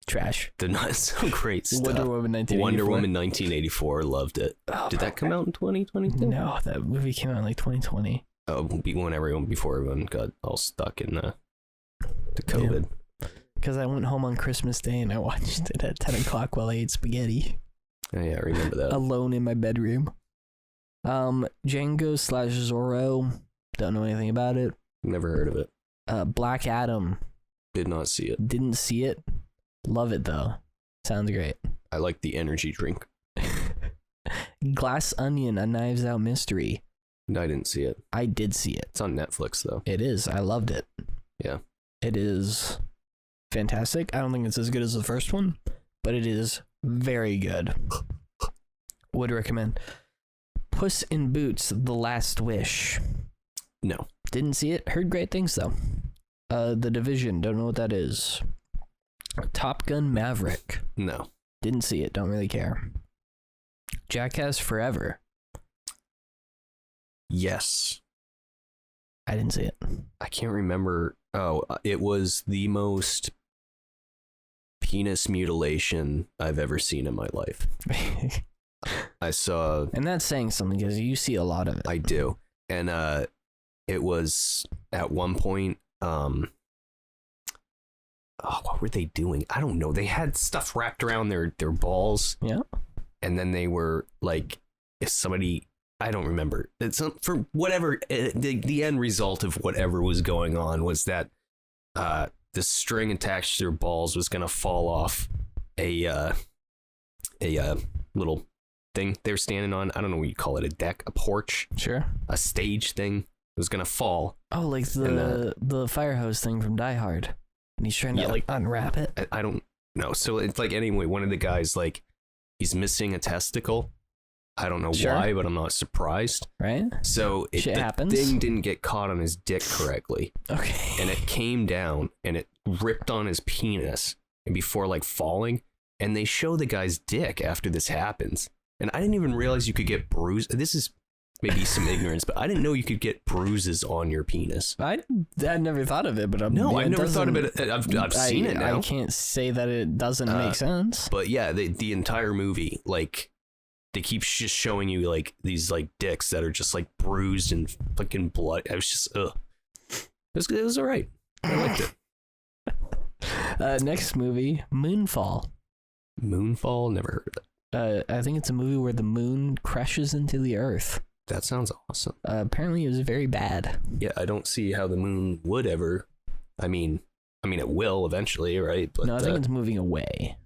trash. The not so great stuff. Wonder Woman 1984. Wonder Woman 1984. Loved it. Oh, Did that come out in 2022? No, that movie came out in like 2020. Oh, before everyone got all stuck in the COVID. Because I went home on Christmas Day and I watched it at 10 o'clock while I ate spaghetti. Oh, yeah, I remember that. Alone in my bedroom. Django/Zorro. Don't know anything about it. Never heard of it. Black Adam. Did not see it. Didn't see it. Love it though. Sounds great. I like the energy drink. Glass Onion, A Knives Out Mystery. No, I didn't see it. I did see it. It's on Netflix though. It is. I loved it. Yeah. It is fantastic. I don't think it's as good as the first one, but it is very good. Would recommend. Puss in Boots: The Last Wish. No. Didn't see it. Heard great things though. The Division. Don't know what that is. Top Gun: Maverick. No. Didn't see it. Don't really care. Jackass Forever. Yes. I didn't see it. I can't remember. Oh, it was the most penis mutilation I've ever seen in my life. I saw... And that's saying something because you see a lot of it. I do. And it was at one point... what were they doing? I don't know. They had stuff wrapped around their balls. Yeah. And then they were like, if somebody... I don't remember. It's for whatever the end result of whatever was going on was that the string attached to their balls was gonna fall off a little thing they were standing on. I don't know what you call it, a deck, a porch, Sure. a stage thing. It was gonna fall. Oh, like the fire hose thing from Die Hard, and he's trying to like unwrap it. I don't know. So it's like anyway, one of the guys like he's missing a testicle. I don't know why, but I'm not surprised. Right? So the happens. thing didn't get caught on his dick correctly. Okay. And it came down and it ripped on his penis and before like falling. And they show the guy's dick after this happens. And I didn't even realize you could get bruises. This is maybe some ignorance, but I didn't know you could get bruises on your penis. I never thought of it, but I've never thought of it. I've seen it now. I can't say that it doesn't make sense. But yeah, the entire movie, like, they keep just showing you like these like dicks that are just like bruised and fucking blood. I was just It was all right. I liked it. Next movie, Moonfall. Moonfall? Never heard of it. I think it's a movie where the moon crashes into the earth. That sounds awesome. Apparently it was very bad. Yeah, I don't see how the moon would ever. I mean it will eventually, right? But no, I think it's moving away.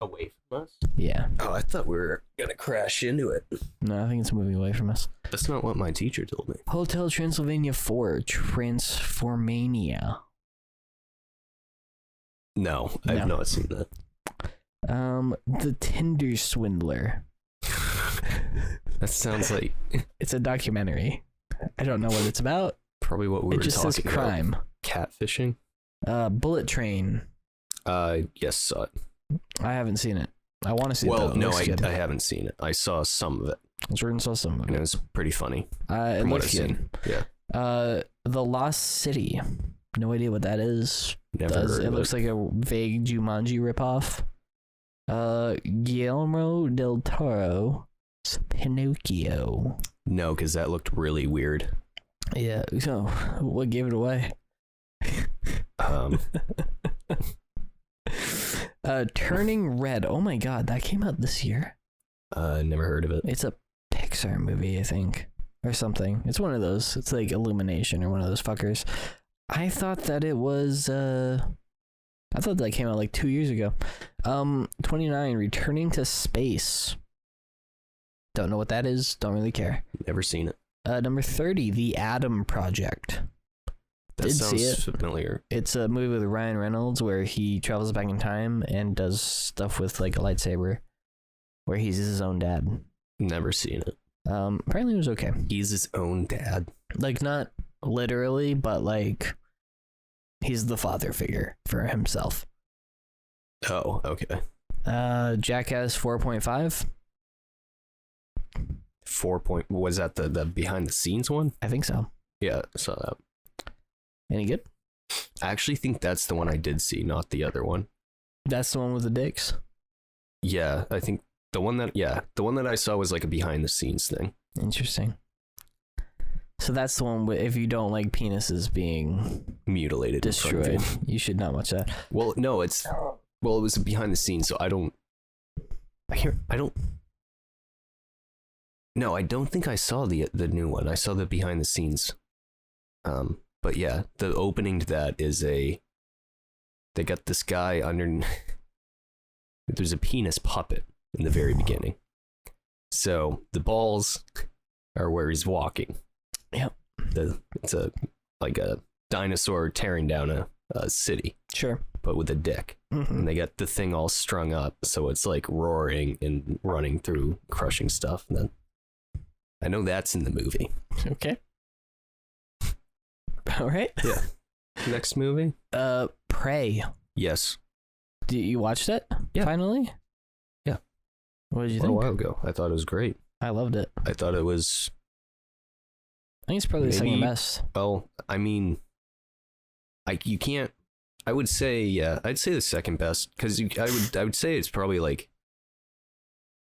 Away from us? Yeah. Oh, I thought we were gonna crash into it. No, I think it's moving away from us. That's not what my teacher told me. Hotel Transylvania 4, Transformania. No, I've not seen that. The Tinder Swindler. That sounds like... It's a documentary. I don't know what it's about. Probably what we were talking about. It just says crime. Catfishing? Bullet Train. Yes, saw it. I haven't seen it. I want to see it. Well, no, I haven't seen it. I saw some of it. Jordan saw some of it. And it was pretty funny. It looks good. Yeah. The Lost City. No idea what that is. Never heard of it. It looks like a vague Jumanji ripoff. Guillermo del Toro's Pinocchio. No, because that looked really weird. Yeah. So, what gave it away? Turning Red. Oh my god, that came out this year. Never heard of it. It's a Pixar movie, I think, or something. It's one of those. It's like Illumination or one of those fuckers. I thought that it was. I thought that came out like 2 years ago. 29. Returning to Space. Don't know what that is. Don't really care. Never seen it. Number 30, The Adam Project. That Did see it. sounds familiar. It's a movie with Ryan Reynolds where he travels back in time and does stuff with like a lightsaber, where he's his own dad. Never seen it. Apparently it was okay. He's his own dad. Like, not literally, but like he's the father figure for himself. Oh, okay. Jackass 4.5. Was that the behind the scenes one? I think so. Yeah, I saw that. Any good? I actually think that's the one I did see, not the other one. That's the one with the dicks. Yeah, I think the one that I saw was like a behind the scenes thing. Interesting. So that's the one with, if you don't like penises being Mutilated, destroyed, you should not watch that. Well, no, it was behind the scenes, so I don't think I saw the new one. I saw the behind the scenes. But yeah, the opening to that is they got this guy under. There's a penis puppet in the very beginning. So the balls are where he's walking. Yep. It's a dinosaur tearing down a city. Sure. But with a dick. Mm-hmm. And they got the thing all strung up, so it's like roaring and running through, crushing stuff. And then I know that's in the movie. Okay. All right. Yeah. Next movie? Prey. Yes. Did you watch it? Yeah. Finally? Yeah. What did you A think? while ago. I thought it was great. I loved it. I thought it was. I think it's probably the second best. Well, I mean, you can't. I would say, yeah, I'd say the second best, because I would say it's probably like,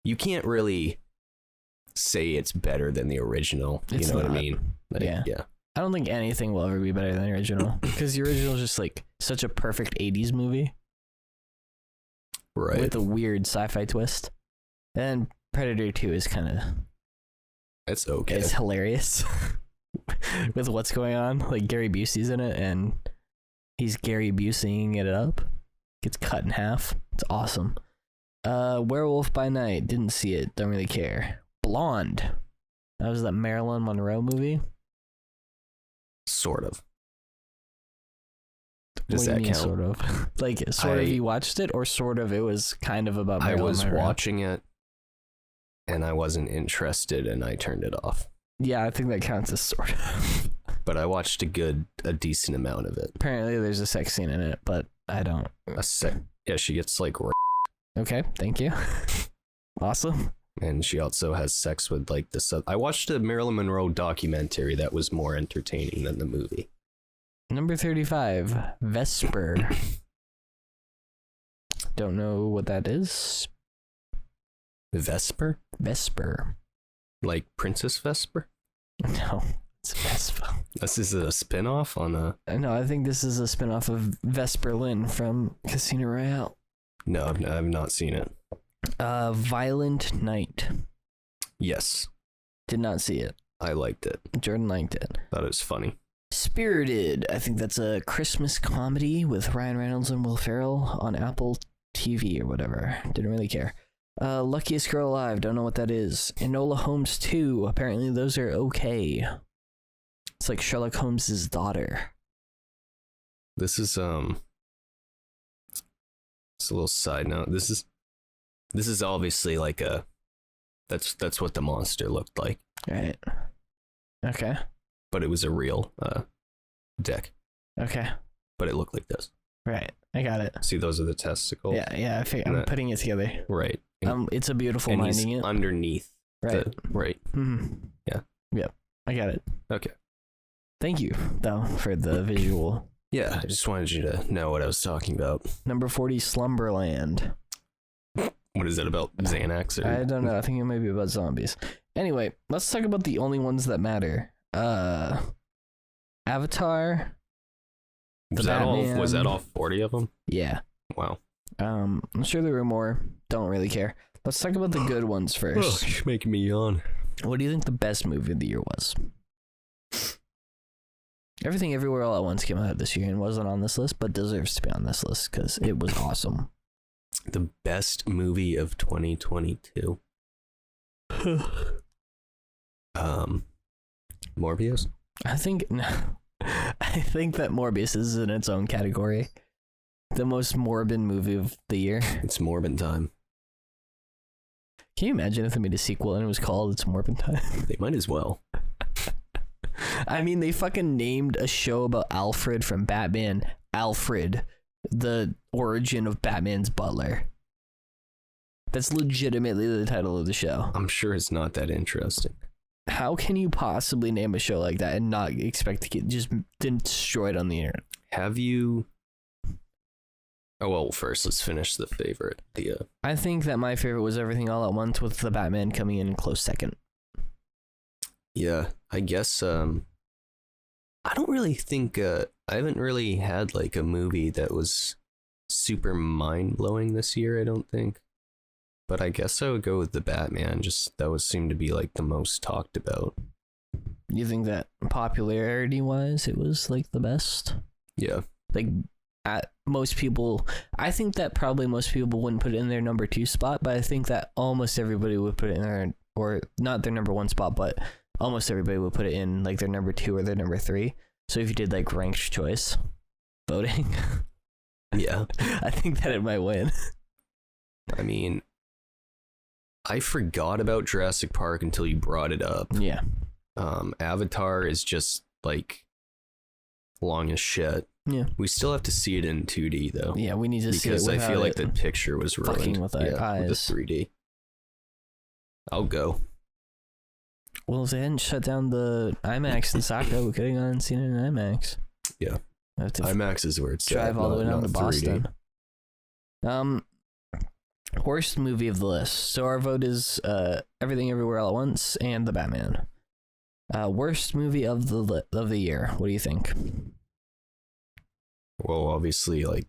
you can't really say it's better than the original. You know what I mean? Like, yeah. I don't think anything will ever be better than the original, because the original is just like such a perfect 80s movie. Right. With a weird sci-fi twist. And Predator 2 is kind of... It's okay. It's hilarious with what's going on. Like, Gary Busey's in it, and he's Gary Buseying it up. Gets cut in half. It's awesome. Werewolf by Night. Didn't see it. Don't really care. Blonde. That was that Marilyn Monroe movie. Sort of. Does that count? Sort of. Like, sort of you watched it, or sort of it was kind of about Marilyn Monroe? I was watching it, and I wasn't interested, and I turned it off. Yeah, I think that counts as sort of. But I watched a decent amount of it. Apparently there's a sex scene in it, but I don't. Yeah, she gets like... Okay, thank you. Awesome. And she also has sex with like this. I watched a Marilyn Monroe documentary that was more entertaining than the movie. Number 35, Vesper. Don't know what that is. Vesper? Vesper. Like Princess Vesper? No, it's Vespa. This is a spin-off on a... No, I think this is a spin-off of Vesper Lynn from Casino Royale. No, I've not seen it. Violent Night. Yes. Did not see it. I liked it. Jordan liked it. Thought it was funny. Spirited. I think that's a Christmas comedy with Ryan Reynolds and Will Ferrell on Apple TV or whatever. Didn't really care. Luckiest Girl Alive. Don't know what that is. Enola Holmes 2. Apparently those are okay. It's like Sherlock Holmes' daughter. This is it's a little side note. This is obviously like a... That's what the monster looked like. Right. Okay. But it was a real dick. Okay. But it looked like this. Right. I got it. See, those are the testicles. Yeah. I'm putting it together. Right. It's a beautiful minding it. Underneath. Right. Right. Mm-hmm. Yeah. Yep. I got it. Okay. Thank you, though, for the visual. Yeah, I just wanted you to know what I was talking about. Number 40, Slumberland. What is it about? Xanax? Or... I don't know. I think it might be about zombies. Anyway, let's talk about the only ones that matter. Avatar. Was that all 40 of them? Yeah. Wow. I'm sure there were more. Don't really care. Let's talk about the good ones first. Oh, you're making me yawn. What do you think the best movie of the year was? Everything Everywhere All at Once came out this year and wasn't on this list, but deserves to be on this list because it was awesome. The best movie of 2022. Morbius? I think I think that Morbius is in its own category. The most morbid movie of the year. It's Morbin time. Can you imagine if they made a sequel and it was called It's Morbid Time? They might as well. I mean, they fucking named a show about Alfred from Batman Alfred, the origin of Batman's butler. That's legitimately the title of the show. I'm sure it's not that interesting. How can you possibly name a show like that and not expect to get just destroyed on the internet? Have you... Oh, well, first, let's finish the favorite. I think that my favorite was Everything All at Once, with the Batman coming in close second. Yeah, I guess, I don't really think, I haven't really had, like, a movie that was super mind-blowing this year, I don't think. But I guess I would go with the Batman, just that would seem to be, like, the most talked about. You think that popularity-wise, it was, like, the best? Yeah. Like, most people, I think that probably most people wouldn't put it in their number 2 spot, but I think that almost everybody would put it in their, or not their number 1 spot, but almost everybody would put it in like their number 2 or their number 3. So if you did like ranked choice voting, Yeah. I think that it might win. I mean, I forgot about Jurassic Park until you brought it up. Yeah. Avatar is just like long as shit. Yeah. We still have to see it in 2D though. Yeah, we need to see it because I feel like the picture was ruined. fucking with our eyes. With the 3D. I'll go. Well, if they hadn't shut down the IMAX in Saco, we could have gone and seen it in IMAX. Yeah. I have to IMAX is where it's drive all the way down to 3D. Boston. Worst movie of the list. So our vote is Everything Everywhere All at Once and The Batman. Worst movie of the year. What do you think? Well, obviously, like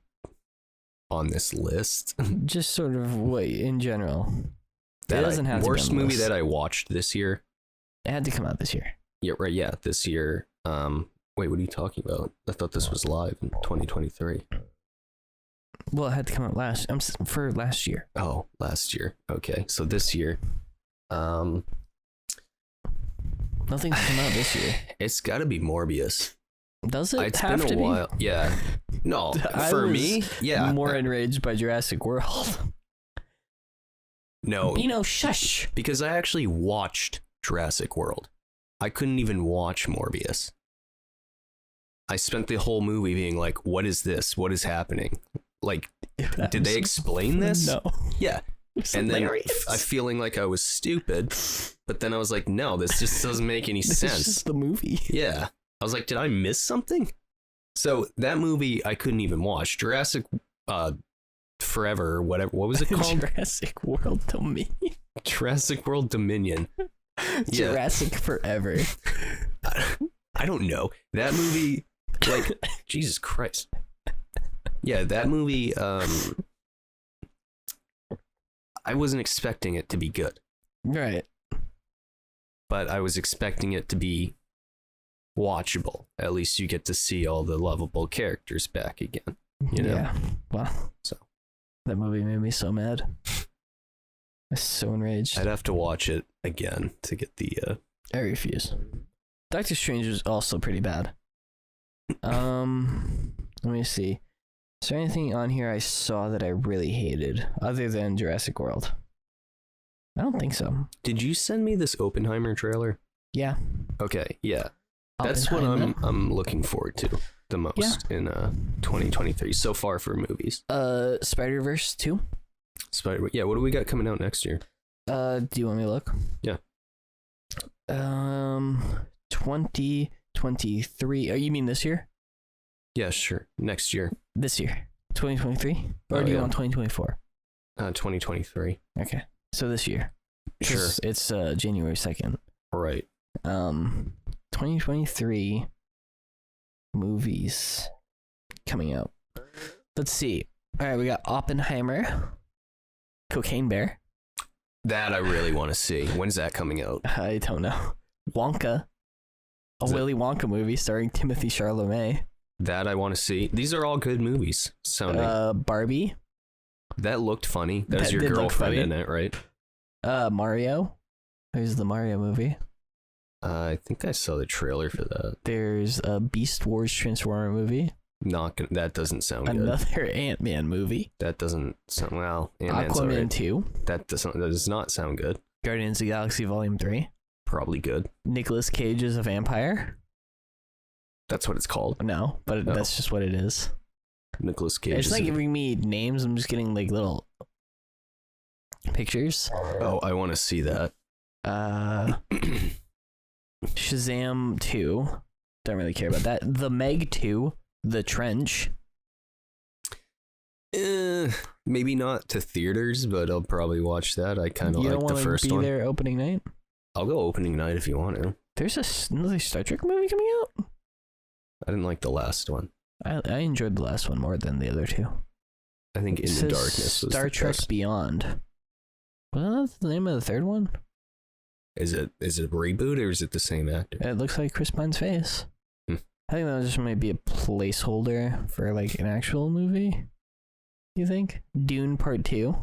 on this list, Just sort of what in general. that It doesn't have to be worst on the movie list. that I watched this year. It had to come out this year. Yeah, right. Yeah, this year. Wait, what are you talking about? I thought this was live in 2023. Well, it had to come out for last year. Oh, last year. Okay, so this year, Nothing's come out this year. it's got to be Morbius. Does it It's have been to a while. Yeah. No, I for was me, yeah. More enraged by Jurassic World. No, Shush. because I actually watched Jurassic World. I couldn't even watch Morbius. I spent the whole movie being like, what is this? What is happening? Like, did they explain this? No. Yeah. It's And hilarious. then I feeling like I was stupid, but then I was like, no, this just doesn't make any This sense. is just the movie. Yeah. I was like, did I miss something? So that movie I couldn't even watch. Jurassic Forever or whatever. What was it called? Jurassic World Dominion. Jurassic World Dominion. Yeah. Jurassic Forever. I don't know. That movie, like, Jesus Christ. Yeah, that movie, I wasn't expecting it to be good, Right. but I was expecting it to be watchable. At least you get to see all the lovable characters back again. You know? Yeah. Well. So. That movie made me so mad. I was so enraged. I'd have to watch it again to get the, I refuse. Doctor Strange was also pretty bad. Let me see. Is there anything on here I saw that I really hated other than Jurassic World? I don't think so. Did you send me this Oppenheimer trailer? Yeah. Okay, yeah. That's what I'm looking forward to the most in 2023 so far for movies. Spider-Verse 2. Yeah, what do we got coming out next year? Do you want me to look? Yeah. 2023. Oh, you mean this year? Yeah, sure. Next year. This year. 2023? Or Oh, do you yeah. want 2024? 2023. Okay. So this year. Sure. It's January 2nd. Right. 2023 movies coming out. Let's see. All right, we got Oppenheimer, Cocaine Bear. That I really want to see. When's that coming out? I don't know. Wonka, a Is it- Willy Wonka movie starring Timothy Chalamet. That I want to see. These are all good movies. Sounding. Barbie, That looked funny. That was that your did look girlfriend funny. in it, right? Mario. There's the Mario movie. I think I saw the trailer for that. There's a Beast Wars Transformer movie. That doesn't sound good. Another Ant-Man movie. That doesn't sound well. Ant-Man's Aquaman alright. 2. That does not sound good. Guardians of the Galaxy Volume 3. Probably good. Nicolas Cage is a vampire. That's what it's called. No, but that's just what it is. Nicolas Cage. It's not giving me names. I'm just getting like little pictures. Oh, I want to see that. Shazam 2. Don't really care about that. The Meg 2. The Trench. Maybe not to theaters, but I'll probably watch that. I kind of like the first one. You don't want to be there opening night? I'll go opening night if you want to. There's another Star Trek movie coming out? I didn't like the last one. I enjoyed the last one more than the other two. I think In the Darkness was Star Trek Beyond. Wasn't that the name of the third one? Is it a reboot or is it the same actor? It looks like Chris Pine's face. I think that just might be a placeholder for like an actual movie. You think? Dune Part 2.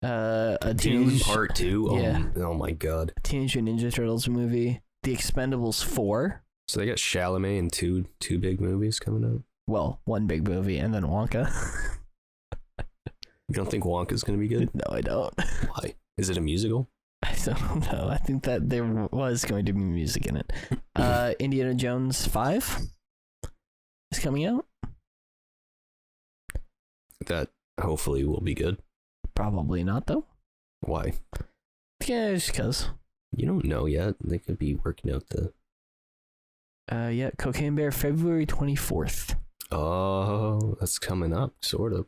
Dune Part 2? Yeah. Oh my god. Teenage Mutant Ninja Turtles movie. The Expendables 4. So they got Chalamet in two big movies coming out? Well, one big movie and then Wonka. You don't think Wonka's going to be good? No, I don't. Why? Is it a musical? I don't know. I think that there was going to be music in it. Indiana Jones 5 is coming out. That hopefully will be good. Probably not, though. Why? Yeah, just because. You don't know yet. They could be working out the... Yeah, Cocaine Bear, February 24th. Oh, that's coming up, sort of.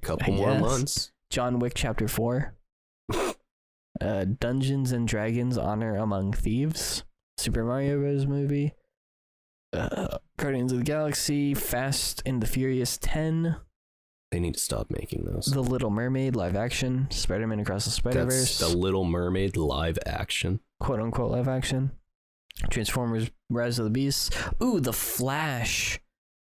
Couple more months. John Wick Chapter 4. Dungeons and Dragons Honor Among Thieves. Super Mario Bros. Movie. Guardians of the Galaxy, Fast and the Furious 10. They need to stop making those. The Little Mermaid live action. Spider-Man Across the Spider-Verse. That's The Little Mermaid live action. Quote unquote live action. Transformers Rise of the Beasts. Ooh, The Flash.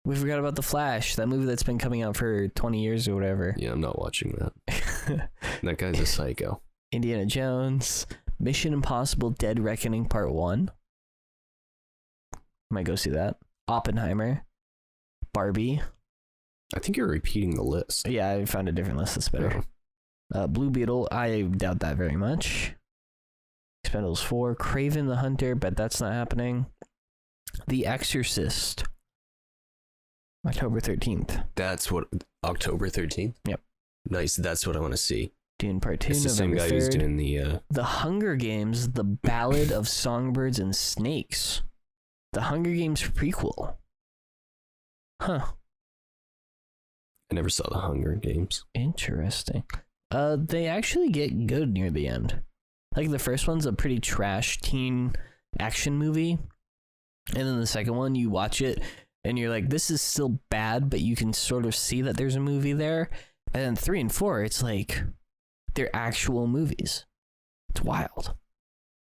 We forgot about The Flash, that movie that's been coming out for 20 years or whatever. Yeah, I'm not watching that. That guy's a psycho. Indiana Jones. Mission Impossible Dead Reckoning Part 1. Might go see that. Oppenheimer. Barbie. I think you're repeating the list. Yeah, I found a different list that's better. Blue Beetle. I doubt that very much. Expendables 4. Kraven the Hunter, but that's not happening. The Exorcist. October 13th. That's what... October 13th? Yep. Nice, that's what I want to see. Dune Part 2, it's the November same guy 3rd. who's doing the... The Hunger Games, The Ballad of Songbirds and Snakes. The Hunger Games prequel. Huh. I never saw The Hunger Games. Interesting. They actually get good near the end. Like the first one's a pretty trash teen action movie. And then the second one, you watch it and you're like, this is still bad, but you can sort of see that there's a movie there. And then 3 and 4, it's like they're actual movies. It's wild.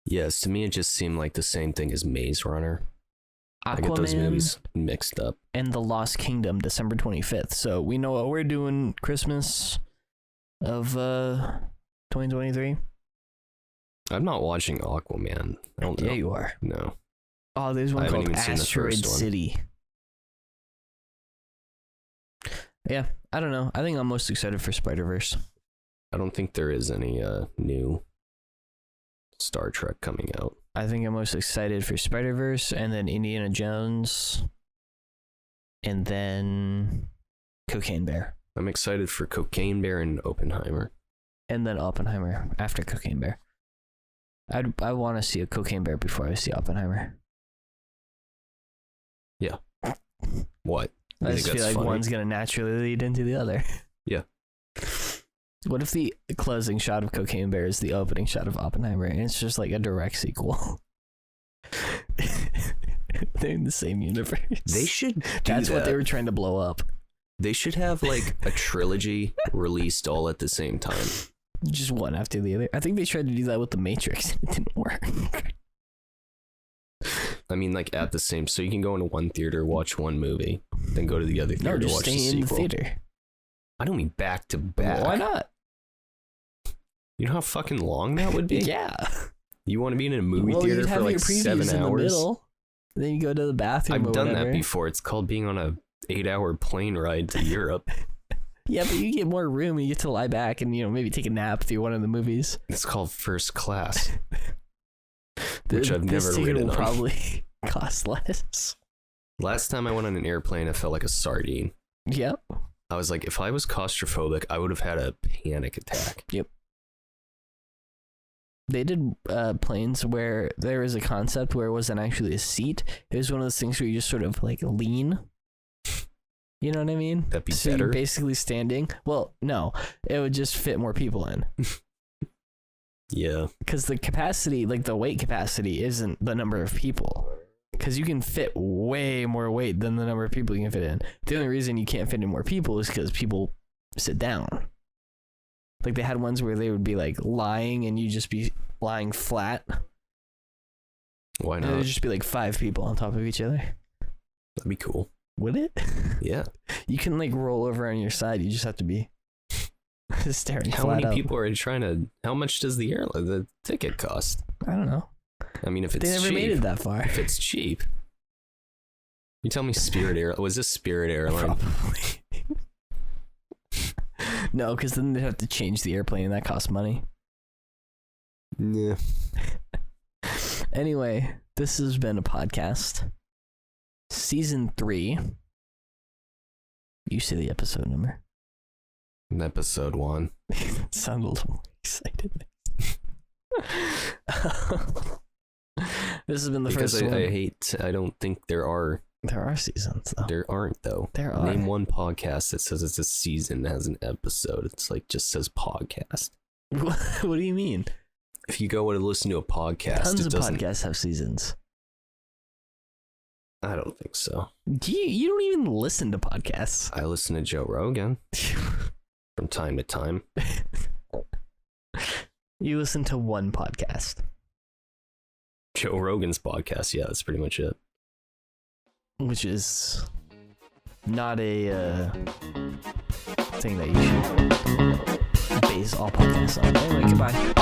Yes, to me it just seemed like the same thing as Maze Runner. Aquaman, I get those movies mixed up. And The Lost Kingdom, December 25th. So we know what we're doing Christmas of 2023. I'm not watching Aquaman. I don't know. Yeah, you are. No. Oh, there's one called even seen the Asteroid first one. City. Yeah, I don't know. I think I'm most excited for Spider-Verse. I don't think there is any new Star Trek coming out. I think I'm most excited for Spider-Verse, and then Indiana Jones, and then Cocaine Bear. I'm excited for Cocaine Bear and Oppenheimer. And then Oppenheimer after Cocaine Bear. I want to see a Cocaine Bear before I see Oppenheimer. Yeah. What? I just feel like funny? one's going to naturally lead into the other. Yeah. What if the closing shot of Cocaine Bear is the opening shot of Oppenheimer, and it's just like a direct sequel? They're in the same universe. They should do That's that. what they were trying to blow up. They should have like a trilogy released all at the same time. Just one after the other. I think they tried to do that with The Matrix, and it didn't work. I mean, like at the same, so you can go into one theater, watch one movie, then go to the other theater No, to just watch the stay in the sequel. theater. I don't mean back to back. Why not? You know how fucking long that would be? Yeah. You want to be in a movie well, theater you'd have for like your previews 7 in the hours? middle. Then you go to the bathroom. I've or done whatever. that before. It's called being on a 8-hour plane ride to Europe. Yeah, but you get more room and you get to lie back and, maybe take a nap through one of the movies. It's called first class, which This I've never ticket ridden will on. probably cost less. Last time I went on an airplane, I felt like a sardine. Yep. I was like, if I was claustrophobic, I would have had a panic attack. Yep. They did planes where there was a concept where it wasn't actually a seat. It was one of those things where you just sort of like lean. You know what I mean? That'd be so better. you're basically standing. Well, no, it would just fit more people in. Yeah. Because the capacity, like the weight capacity, isn't the number of people. Because you can fit way more weight than the number of people you can fit in. The only reason you can't fit in more people is because people sit down. Like they had ones where they would be like lying and you just be lying flat. Why And it not? would just be like 5 people on top of each other. That'd be cool. Would it? Yeah. You can like roll over on your side. You just have to be staring How flat many up. people are trying to? How much does the ticket cost? I don't know. I mean, if it's They never cheap, made it that far. if it's cheap. You tell me Spirit Air was this Spirit Airline? Probably. No, because then they'd have to change the airplane and that costs money. Yeah. Anyway, this has been a podcast. Season 3. You say the episode number. Episode 1. Sound a little more excited. This has been the Because first one. I don't think there are. There are seasons, though. There aren't, though. There are. Name one podcast that says it's a season that has an episode. It's like just says podcast. What do you mean? If you go to listen to a podcast, Tons it of doesn't. podcasts have seasons. I don't think so. You don't even listen to podcasts. I listen to Joe Rogan from time to time. You listen to one podcast. Joe Rogan's podcast. Yeah, that's pretty much it. Which is not a thing that you should base all podcasts on. Anyway, goodbye.